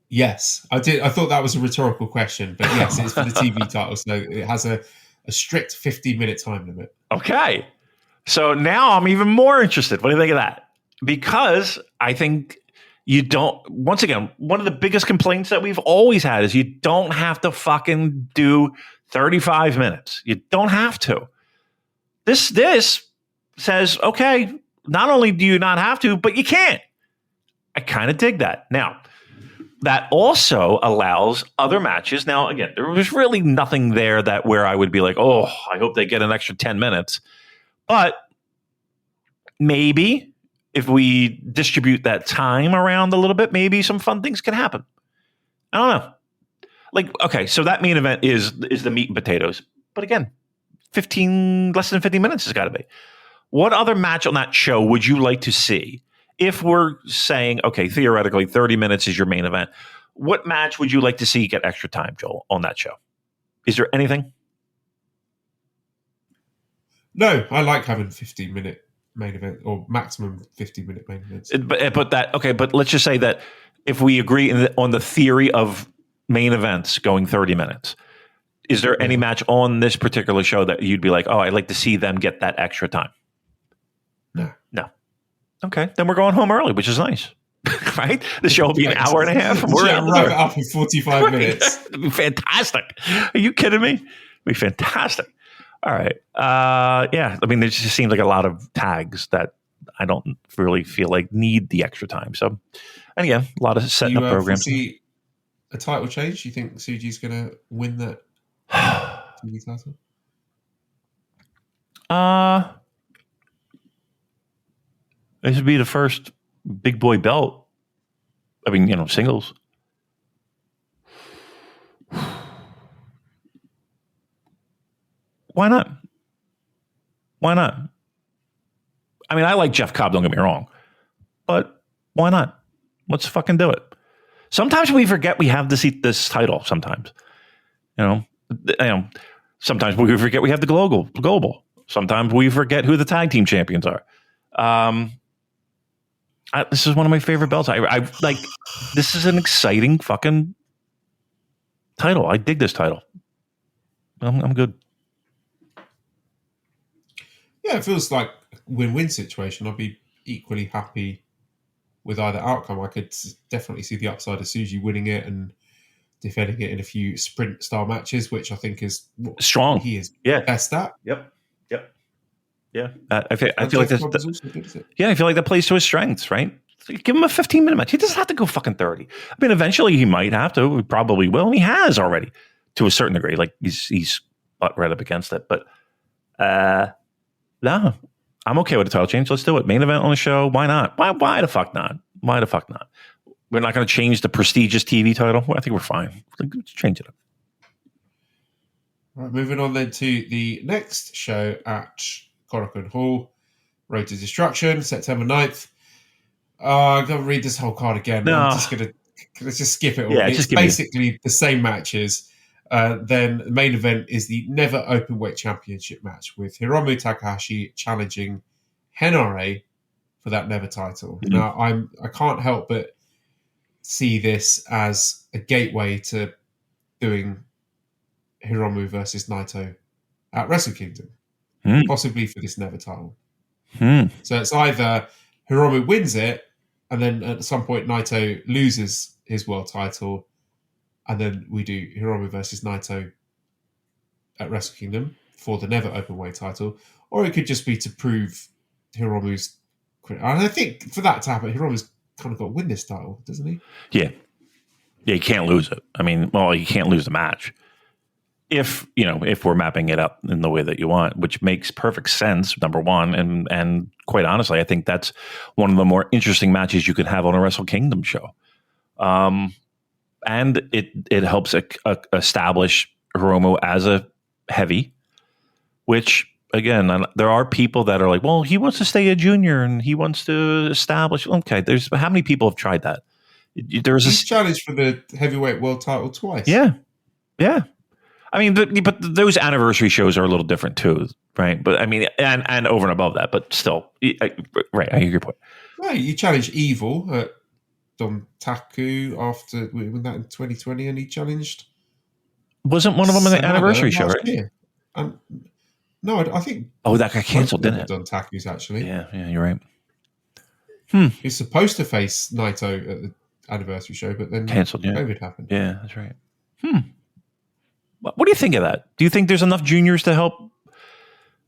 Yes, I did. I thought that was a rhetorical question, but yes, it's for the TV title, so it has a strict 15-minute time limit. Okay. So now I'm even more interested. What do you think of that? Because I think you don't, once again, one of the biggest complaints that we've always had is you don't have to fucking do 35 minutes. You don't have to. This says, okay, not only do you not have to, but you can't. I kind of dig that. Now, that also allows other matches. Now, again, there was really nothing there that where I would be like, oh, I hope they get an extra 10 minutes. But maybe if we distribute that time around a little bit, maybe some fun things can happen. I don't know. Like, okay, so that main event is the meat and potatoes. But again, less than 15 minutes has got to be. What other match on that show would you like to see? If we're saying, okay, theoretically, 30 minutes is your main event, what match would you like to see get extra time, Joel, on that show? Is there anything? No, I like having 15-minute main event or maximum 15-minute main events. But let's just say that if we agree on the theory of main events going 30 minutes, is there any match on this particular show that you'd be like, oh, I'd like to see them get that extra time? No. Okay, then we're going home early, which is nice, right? The show will be an hour and a half. And we're wrap it up in 45 minutes. It'd be fantastic. Are you kidding me? It'd be fantastic. All right. Yeah, I mean, there just seems like a lot of tags that I don't really feel like need the extra time. So, and again, a lot of setting up programs. See a title change? You think Tsuji's going to win that TV title? This would be the first big boy belt. I mean, singles. Why not? Why not? I mean, I like Jeff Cobb, don't get me wrong. But why not? Let's fucking do it. Sometimes we forget we have this title sometimes. Sometimes we forget we have the global. Sometimes we forget who the tag team champions are. This is one of my favorite belts. I like. This is an exciting fucking title. I dig this title. I'm good. Yeah, it feels like a win-win situation. I'd be equally happy with either outcome. I could definitely see the upside of Tsuji winning it and defending it in a few sprint-style matches, which I think is strong. He is best at. Yep. Yeah, I feel like this. I feel like that plays to his strengths, right? So give him a 15-minute match. He doesn't have to go fucking 30. I mean, eventually he might have to. He probably will, and he has already to a certain degree. Like he's butt right up against it. But no, I'm okay with the title change. Let's do it. Main event on the show. Why not? Why the fuck not? Why the fuck not? We're not going to change the prestigious TV title. Well, I think we're fine. Let's change it up. Right, moving on then to the next show at Korakuen Hall, Road to Destruction, September 9th. I'm going to read this whole card again. No. I'm just going to let's just skip it all. Yeah, it's basically the same matches. Then the main event is the Never Openweight Championship match with Hiromu Takahashi challenging Henare for that Never title. Mm-hmm. Now, I can't help but see this as a gateway to doing Hiromu versus Naito at Wrestle Kingdom, possibly for this Never title. So it's either Hiromu wins it, and then at some point Naito loses his world title, and then we do Hiromu versus Naito at Wrestle Kingdom for the Never Openweight title, or it could just be to prove Hiromu's. And I think for that to happen, Hiromu's kind of got to win this title, doesn't he? Yeah, you can't lose it. I mean, well, you can't lose the match. If we're mapping it up in the way that you want, which makes perfect sense, number one, and quite honestly, I think that's one of the more interesting matches you could have on a Wrestle Kingdom show, and it helps establish Hiromu as a heavy, which again, there are people that are like, well, he wants to stay a junior and he wants to establish. Okay, there's how many people have tried that? He's challenged for the heavyweight world title twice. Yeah. I mean, but those anniversary shows are a little different too, right? But I mean, and over and above that, but still, right? I hear your point. Right, you challenged Evil at Don Taku after we won that in 2020, and he challenged. Wasn't one of them in the anniversary show, right? No, I think. Oh, that got canceled, didn't it? Don Taku's actually. Yeah, you're right. He's supposed to face Naito at the anniversary show, but then canceled. Yeah, COVID happened. Yeah, that's right. What do you think of that? Do you think there's enough juniors to help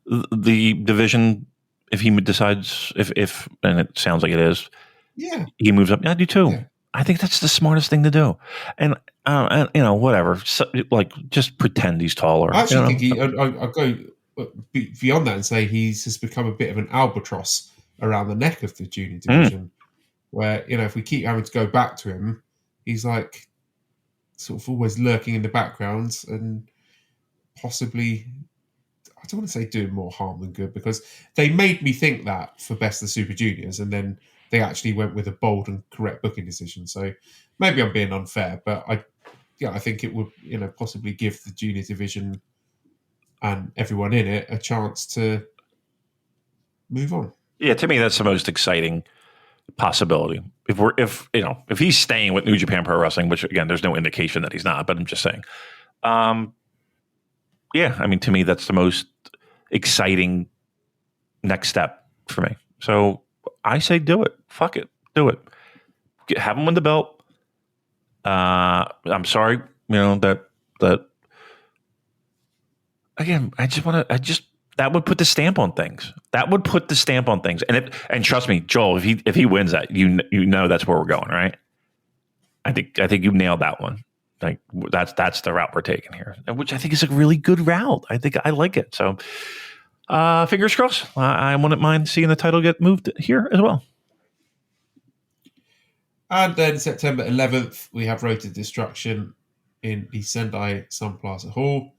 the division if he decides if and it sounds like it is? Yeah, he moves up. Yeah, I do too. Yeah. I think that's the smartest thing to do. And whatever. So, like, just pretend he's taller. I actually think I'll go beyond that and say has become a bit of an albatross around the neck of the junior division, where if we keep having to go back to him, he's like sort of always lurking in the background and possibly, I don't want to say doing more harm than good, because they made me think that for Best of the Super Juniors, and then they actually went with a bold and correct booking decision. So maybe I'm being unfair, but I think it would possibly give the junior division and everyone in it a chance to move on. Yeah, to me that's the most exciting possibility. If he's staying with New Japan Pro Wrestling, which again there's no indication that he's not, but I'm just saying. Yeah, I mean, to me that's the most exciting next step for me. So I say do it. Fuck it. Do it. Have him win the belt. I'm sorry, that again, that would put the stamp on things. And trust me, Joel, if he wins that, that's where we're going, right? I think you nailed that one. Like that's the route we're taking here, which I think is a really good route. I think I like it. So fingers crossed. I wouldn't mind seeing the title get moved here as well. And then September 11th, we have Road to Destruction in the Sendai Sun Plaza Hall.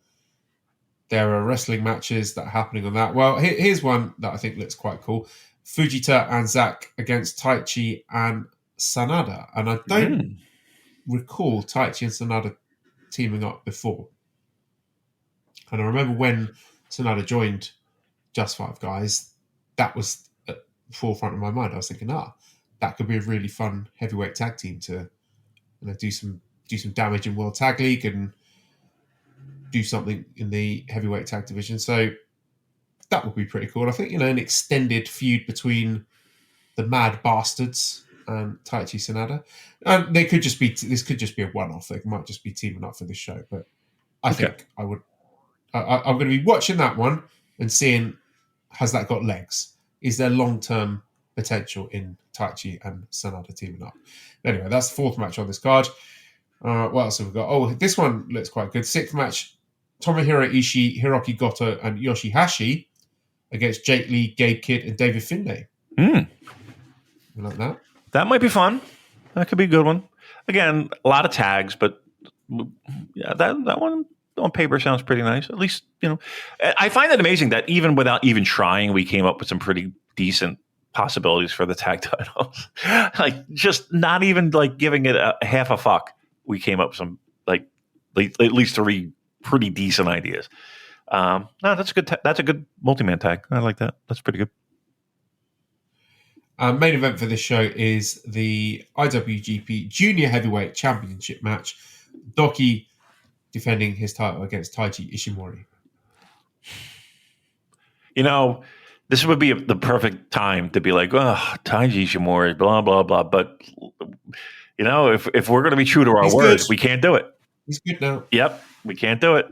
There are wrestling matches that are happening on that. Well, here's one that I think looks quite cool. Fujita and Zack against Taichi and Sanada. And I don't recall Taichi and Sanada teaming up before. And I remember when Sanada joined Just Five Guys, that was at the forefront of my mind. I was thinking, that could be a really fun heavyweight tag team to do some damage in World Tag League and do something in the heavyweight tag division. So that would be pretty cool. I think, an extended feud between the Mad Bastards and Taichi Sanada. And this could just be a one-off. They might just be teaming up for this show. But I think I'm going to be watching that one and seeing, has that got legs? Is there long-term potential in Taichi and Sanada teaming up? Anyway, that's the fourth match on this card. What else have we got? Oh, this one looks quite good. Sixth match, Tomohiro Ishii, Hiroki Goto, and Yoshihashi against Jake Lee, Gabe Kidd, and David Finlay. You like that? That might be fun. That could be a good one. Again, a lot of tags, but yeah, that one on paper sounds pretty nice. At least, I find it amazing that even without even trying, we came up with some pretty decent possibilities for the tag titles. Like, just not even like giving it a half a fuck. We came up with some like at least 3 pretty decent ideas. No, that's a good. That's a good multi-man tag. I like that. That's pretty good. Main event for this show is the IWGP Junior Heavyweight Championship match. Doki defending his title against Taiji Ishimori. This would be the perfect time to be like, oh, Taiji Ishimori, blah, blah, blah. But, if we're going to be true to our word, we can't do it. He's good now. Yep, we can't do it.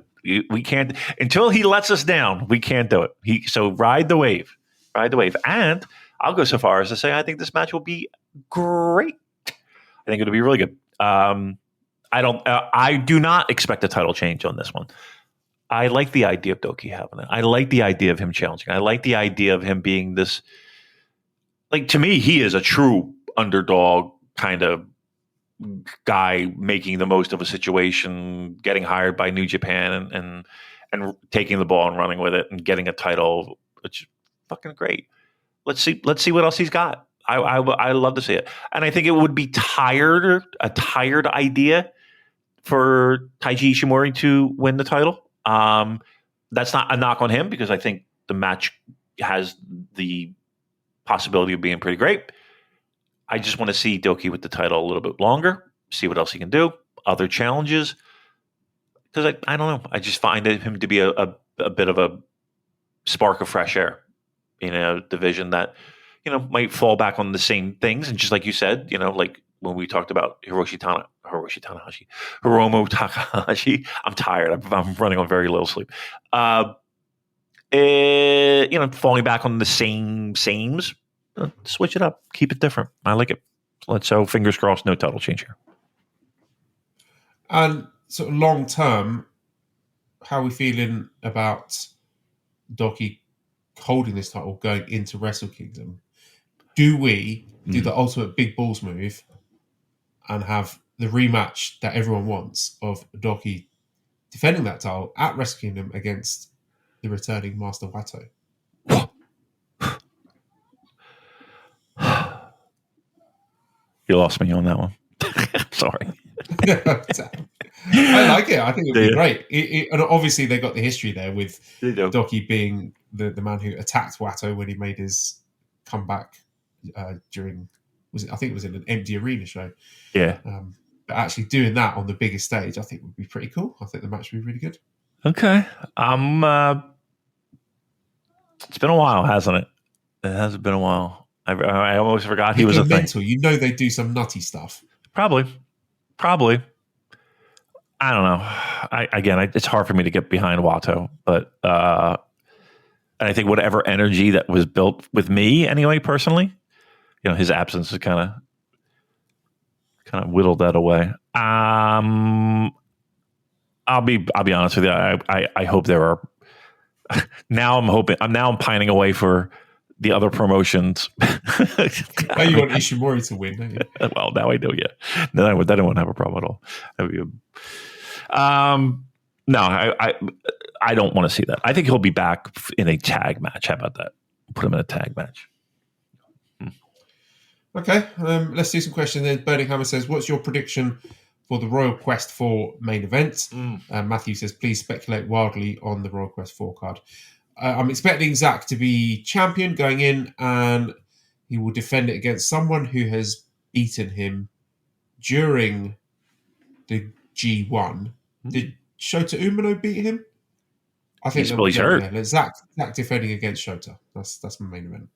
We can't. Until he lets us down, we can't do it. So ride the wave. Ride the wave. And I'll go so far as to say I think this match will be great. I think it'll be really good. I do not expect a title change on this one. I like the idea of Doki having it. I like the idea of him challenging. I like the idea of him being this. Like, to me, he is a true underdog kind of guy, making the most of a situation, getting hired by New Japan and taking the ball and running with it and getting a title, which is fucking great. Let's see what else he's got. I love to see it, and I think it would be a tired idea for Taiji Ishimori to win the title. That's not a knock on him, because I think the match has the possibility of being pretty great. I just want to see Doki with the title a little bit longer, see what else he can do, other challenges. Because I don't know, I just find him to be a bit of a spark of fresh air in a division that, might fall back on the same things. And just like you said, like when we talked about Hiromu Takahashi, I'm tired. I'm running on very little sleep. Falling back on the sames. Switch it up. Keep it different. I like it. So fingers crossed, no title change here. And sort of long term, how are we feeling about Doki holding this title going into Wrestle Kingdom? Do we do the ultimate big balls move and have the rematch that everyone wants of Doki defending that title at Wrestle Kingdom against the returning Master Wato? You lost me on that one. Sorry. I like it. I think it would be great. And obviously, they got the history there with Doki being the man who attacked Wato when he made his comeback during. I think it was in an empty arena show. Yeah. But actually doing that on the biggest stage, I think would be pretty cool. I think the match would be really good. Okay. It's been a while, hasn't it? It hasn't been a while. I almost forgot he was a mental. thing. They do some nutty stuff. Probably. I don't know. It's hard for me to get behind Wato, but and I think whatever energy that was built with me, anyway, personally, his absence has kind of whittled that away. I'll be honest with you. I hope there are. Now I'm pining away for the other promotions. Now you want Ishimori to win, don't you? Well, now I do, yeah. Then I wouldn't have a problem at all. No, I don't want to see that. I think he'll be back in a tag match. How about that? Put him in a tag match. Okay, let's do some questions then. Burning Hammer says, what's your prediction for the Royal Quest 4 main event? Matthew says, please speculate wildly on the Royal Quest 4 card. I'm expecting Zack to be champion going in, and he will defend it against someone who has beaten him during the G1. Did Shota Umino beat him? I think he's hurt. Yeah. Zack defending against Shota. That's my main event.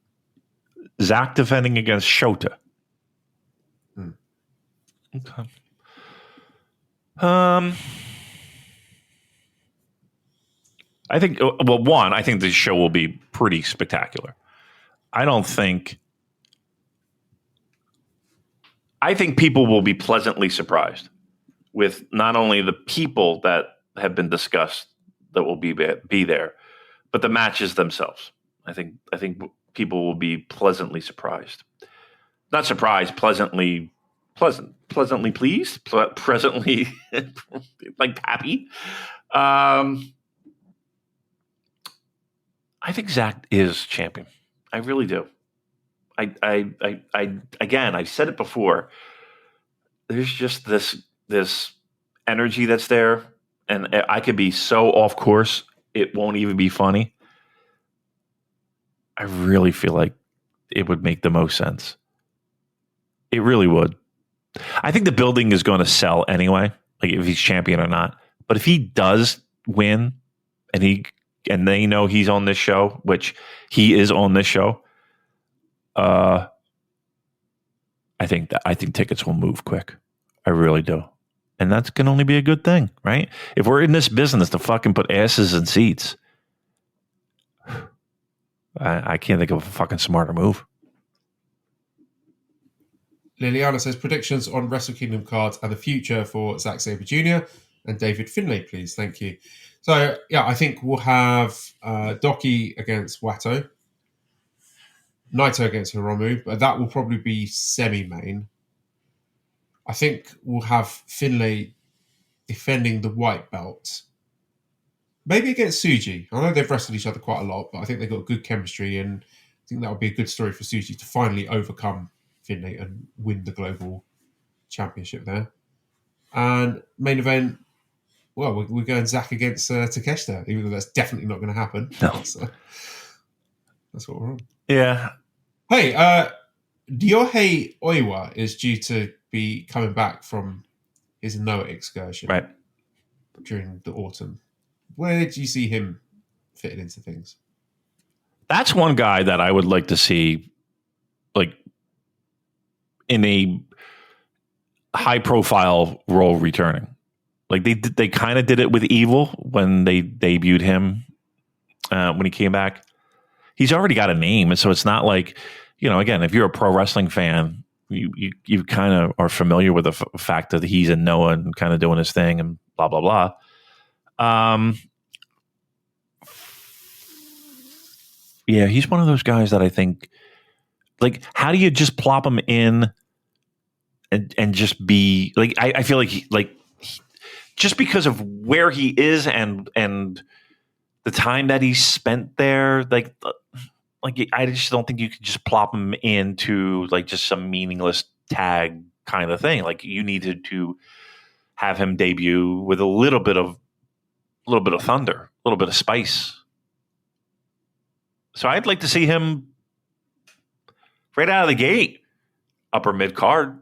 Zack defending against Shota. Okay. I think, I think the show will be pretty spectacular. I think people will be pleasantly surprised with not only the people that have been discussed that will be there, but the matches themselves. I think people will be pleasantly surprised. Not surprised, pleasantly pleasantly pleased, presently like happy. I think Zack is champion. I really do. I again, I've said it before. There's just this energy that's there, and I could be so off course, it won't even be funny. I really feel like it would make the most sense. It really would. I think the building is going to sell anyway, like if he's champion or not. But if he does win, and they know he's on this show, which he is on this show, I think tickets will move quick. I really do. And that can only be a good thing, right? If we're in this business to fucking put asses in seats, I can't think of a fucking smarter move. Liliana says predictions on Wrestle Kingdom cards and the future for Zack Sabre Jr. and David Finlay, please. Thank you. So, yeah, I think we'll have Doki against Watto, Naito against Hiromu, but that will probably be semi-main. I think we'll have Finlay defending the white belt. Maybe against Tsuji. I know they've wrestled each other quite a lot, but I think they've got good chemistry, and I think that would be a good story for Tsuji to finally overcome Finlay and win the global championship there. And main event, well, we're going Zack against Takeshita, even though that's definitely not going to happen. No. So, that's what we're on. Yeah. Hey, Ryohei Oiwa is due to be coming back from his Noah excursion during the autumn. Where do you see him fitting into things? That's one guy that I would like to see, like, in a high-profile role returning. Like, they kind of did it with Evil when they debuted him when he came back. He's already got a name, and so it's not like, again, if you're a pro wrestling fan, you kind of are familiar with the fact that he's in Noah and kind of doing his thing and blah, blah, blah. Yeah, he's one of those guys that I think, like, how do you just plop him in and just be like? I feel like just because of where he is and the time that he spent there, like I just don't think you could just plop him into like just some meaningless tag kind of thing. Like, you needed to have him debut with a little bit of thunder, a little bit of spice. So I'd like to see him right out of the gate, upper mid card.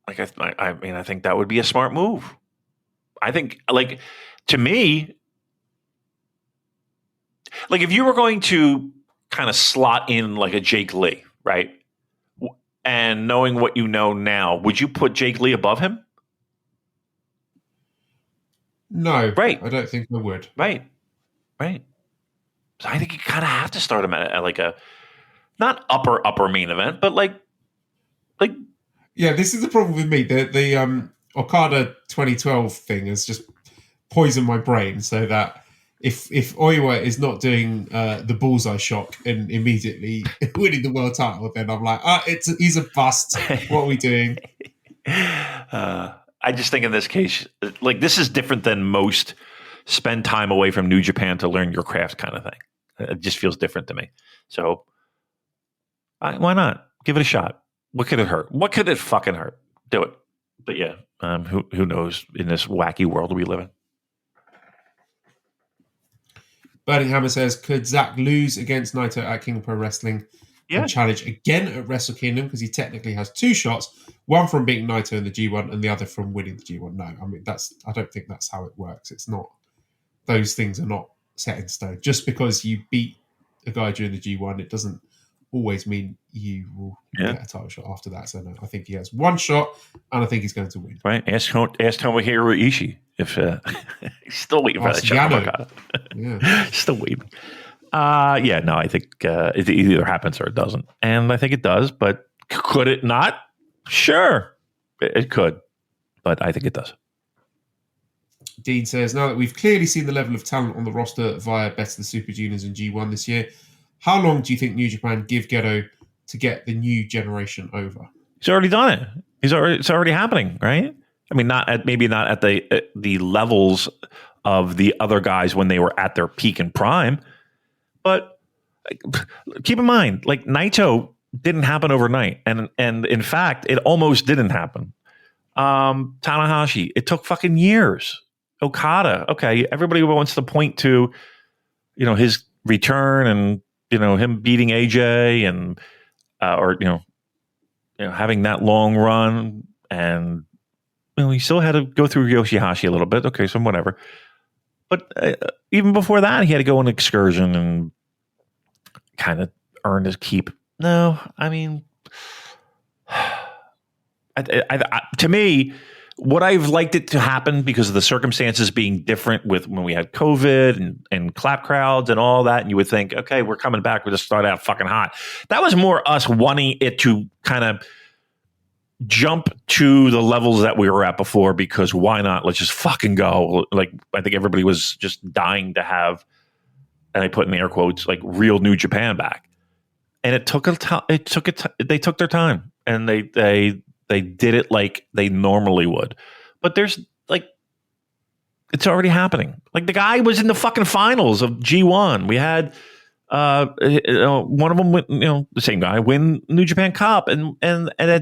Like, I mean, I think that would be a smart move. I think, like, to me, like, if you were going to kind of slot in like a Jake Lee, right? And knowing what you know now, would you put Jake Lee above him? No. Right. I don't think I would. Right. So I think you kind of have to start him at like a not upper main event, but like yeah. This is the problem with me. The Okada 2012 thing has just poisoned my brain, so that if Oiwa is not doing the bullseye shock and immediately winning the world title, then I'm like, he's a bust. What are we doing? I just think in this case, like, this is different than most spend time away from New Japan to learn your craft kind of thing. It just feels different to me. So why not? Give it a shot. What could it hurt? What could it fucking hurt? Do it. But yeah, who knows in this wacky world we live in. Burning Hammer says, could Zack lose against Naito at King of Pro Wrestling and challenge again at Wrestle Kingdom? Because he technically has two shots, one from beating Naito in the G1 and the other from winning the G1. No, I mean, I don't think that's how it works. It's not, those things are not set in stone. Just because you beat a guy during the G1, it doesn't always mean you will get a title shot after that. So no, I think he has one shot, and I think he's going to win. Right? Ask Tomohiro Ishii if he's still waiting for that shot. Yeah, still waiting. No, I think it either happens or it doesn't, and I think it does. But could it not? Sure, it could, but I think it does. Dean says, now that we've clearly seen the level of talent on the roster via Best of the Super Juniors and G1 this year, how long do you think New Japan give Gedo to get the new generation over? He's already done it. It's already happening, right? I mean, maybe not at the levels of the other guys when they were at their peak and prime, but keep in mind, like Naito didn't happen overnight, and in fact, it almost didn't happen. Tanahashi, it took fucking years. Okada, okay, everybody wants to point to, his return and him beating AJ and or having that long run, and he still had to go through Yoshihashi a little bit. Okay, so whatever. But even before that, he had to go on an excursion and kind of earn his keep. No, I mean, to me, would I've liked it to happen because of the circumstances being different with when we had COVID and clap crowds and all that, and you would think, okay, we're coming back, we'll just start out fucking hot. That was more us wanting it to kind of jump to the levels that we were at before, because why not? Let's just fucking go. Like, I think everybody was just dying to have, and I put in air quotes, like real New Japan back. And it took they took their time, and they did it like they normally would. But there's like, it's already happening. Like, the guy was in the fucking finals of G1. We had one of them, the same guy win New Japan Cup, and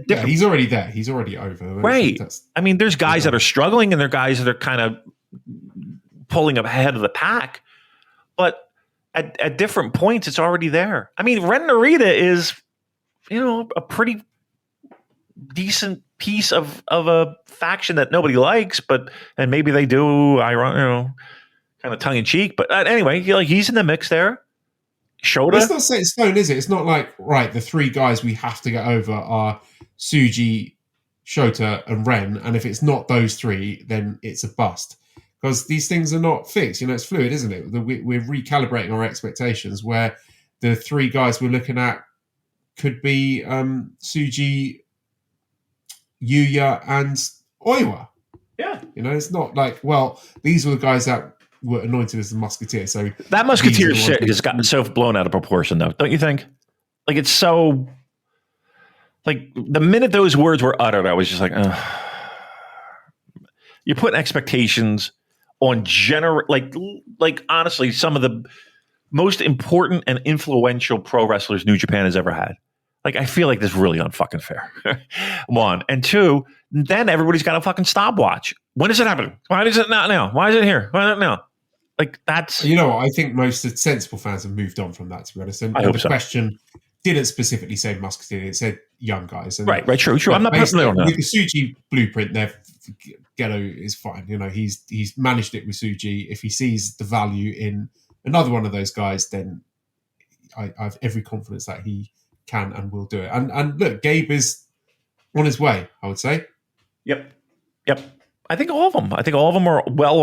he's already there. He's already over. Right. I mean, there's guys that are struggling, and there are guys that are kind of pulling up ahead of the pack, but at different points, it's already there. I mean, Ren Narita is, a pretty decent piece of a faction that nobody likes, and maybe they do, kind of tongue in cheek. But anyway, he's in the mix there. Shota. It's not set in stone, is it? It's not like, right, the three guys we have to get over are Tsuji, Shota, and Ren, and if it's not those three, then it's a bust. Because these things are not fixed. It's fluid, isn't it? We're recalibrating our expectations, where the three guys we're looking at could be Tsuji, Yuya, and Oiwa. Yeah. It's not like, well, these were the guys that were anointed as the Musketeer. So that Musketeer shit has gotten so blown out of proportion, though, don't you think? Like, it's so, like, the minute those words were uttered, I was just like, you're putting expectations on like honestly, some of the most important and influential pro wrestlers New Japan has ever had. Like, I feel like this is really unfucking fair. One. And two, then everybody's got a fucking stopwatch. When is it happening? Why is it not now? Why is it here? Why not now? Like, that's... I think most of the sensible fans have moved on from that, to be honest. And the question didn't specifically say Musketeer. It said young guys. And right, true. I'm not putting it on that. With the Tsuji blueprint, Ghetto is fine. He's managed it with Tsuji. If he sees the value in another one of those guys, then I have every confidence that he can and will do it. And look, Gabe is on his way, I would say. Yep. I think all of them. Are well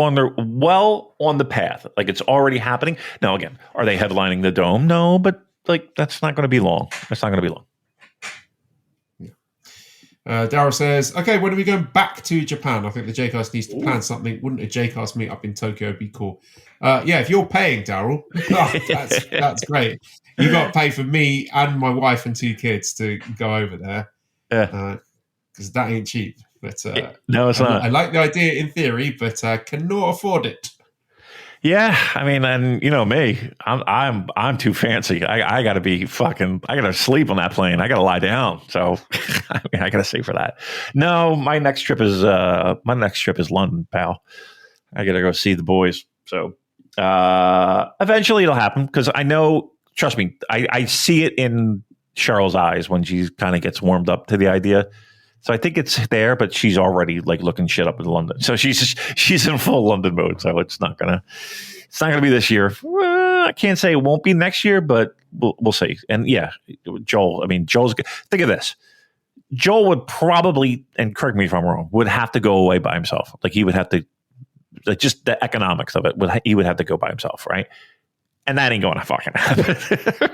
on the path. Like, it's already happening. Now, again, are they headlining the Dome? No, but like, that's not going to be long. It's not going to be long. Daryl says, okay, when are we going back to Japan? I think the JCast needs to plan something. Wouldn't a JCast meet up in Tokyo be cool? Yeah, if you're paying, Daryl, that's great. You got to pay for me and my wife and 2 kids to go over there. Yeah. Because that ain't cheap. But no, it's not. I like the idea in theory, but cannot afford it. Yeah, I mean, and me, I'm too fancy. I got to be fucking. I got to sleep on that plane. I got to lie down. So I got to save for that. No, my next trip is London, pal. I got to go see the boys. So eventually it'll happen, because I know. Trust me, I see it in Cheryl's eyes when she kind of gets warmed up to the idea. So I think it's there, but she's already like looking shit up in London. So she's in full London mode. So it's not gonna be this year. I can't say it won't be next year, but we'll see. And yeah, Joel. I mean, think of this. Joel would probably, and correct me if I'm wrong, would have to go away by himself. Like, he would have to, like, just the economics of it. He would have to go by himself, right? And that ain't going to fucking happen,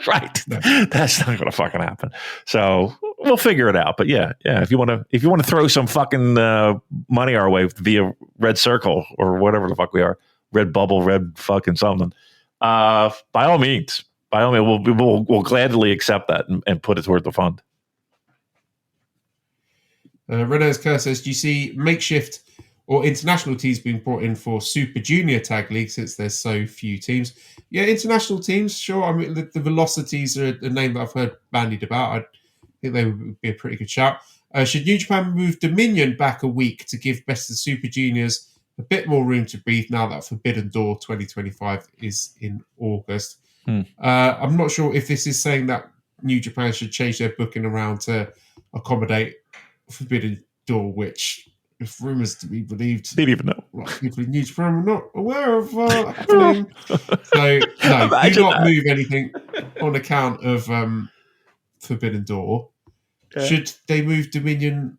right? No. That's not going to fucking happen. So we'll figure it out. But yeah. If you want to throw some fucking money our way via Red Circle or whatever the fuck we are, Red Bubble, Red fucking something, by all means, we'll gladly accept that and put it toward the fund. Renes Kerr says, do you see makeshift or international teams being brought in for Super Junior Tag League since there's so few teams? Yeah, international teams, sure. I mean, the Velocities are a name that I've heard bandied about. I think they would be a pretty good shout. Should New Japan move Dominion back a week to give Best of the Super Juniors a bit more room to breathe now that Forbidden Door 2025 is in August? I'm not sure if this is saying that New Japan should change their booking around to accommodate Forbidden Door, which, if rumours to be believed, Didn't even know. people in New Japan are not aware of happening. So, no, do not move anything on account of Forbidden Door. Yeah. Should they move Dominion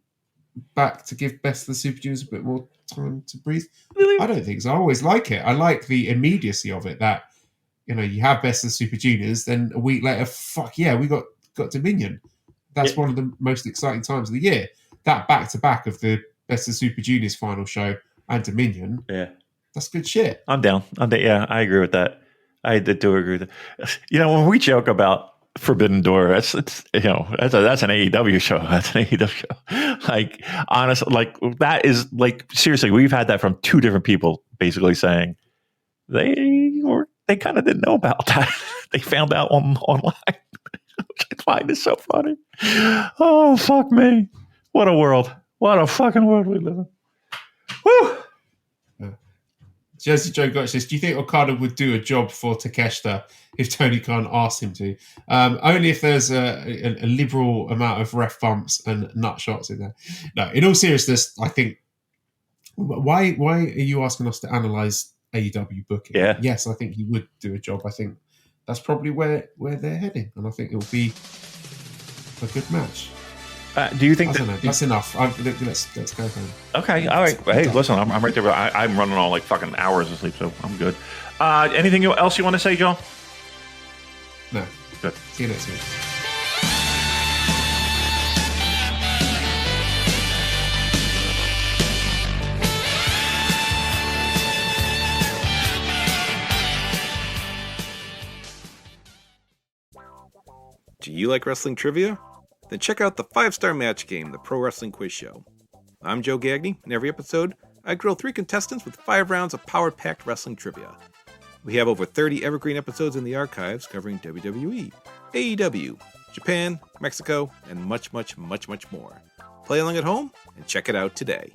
back to give Best of the Super Juniors a bit more time to breathe? Really? I don't think so. I always like it. I like the immediacy of it, that you have Best of the Super Juniors, then a week later, fuck yeah, we got Dominion. That's one of the most exciting times of the year. That back-to-back of the Best of Super Juniors final show and Dominion. Yeah. That's good shit. I'm down. Yeah, I agree with that. I do agree with that. When we joke about Forbidden Door, that's an AEW show. That's an AEW show. Like, honestly, that is, seriously, we've had that from two different people basically saying they kind of didn't know about that. They found out online. Which I find is so funny. Oh, fuck me. What a world. What a fucking world we live in. Woo! Jersey Joe Gotch says, do you think Okada would do a job for Takeshita if Tony Khan asked him to? Only if there's a liberal amount of ref bumps and nut shots in there. No, in all seriousness, I think, why are you asking us to analyse AEW booking? Yeah. Yes, I think he would do a job. I think that's probably where they're heading, and I think it'll be a good match. Do you think that's enough? Let's go home. Okay, all right. Hey, listen, I'm right there. I'm running on fucking hours of sleep, so I'm good. Anything else you want to say, Joe? No. Good. See you next week. Do you like wrestling trivia? Then check out the 5-Star Match Game, the Pro Wrestling Quiz Show. I'm Joe Gagney, and every episode, I grill 3 contestants with 5 rounds of power-packed wrestling trivia. We have over 30 evergreen episodes in the archives covering WWE, AEW, Japan, Mexico, and much, much, much, much more. Play along at home and check it out today.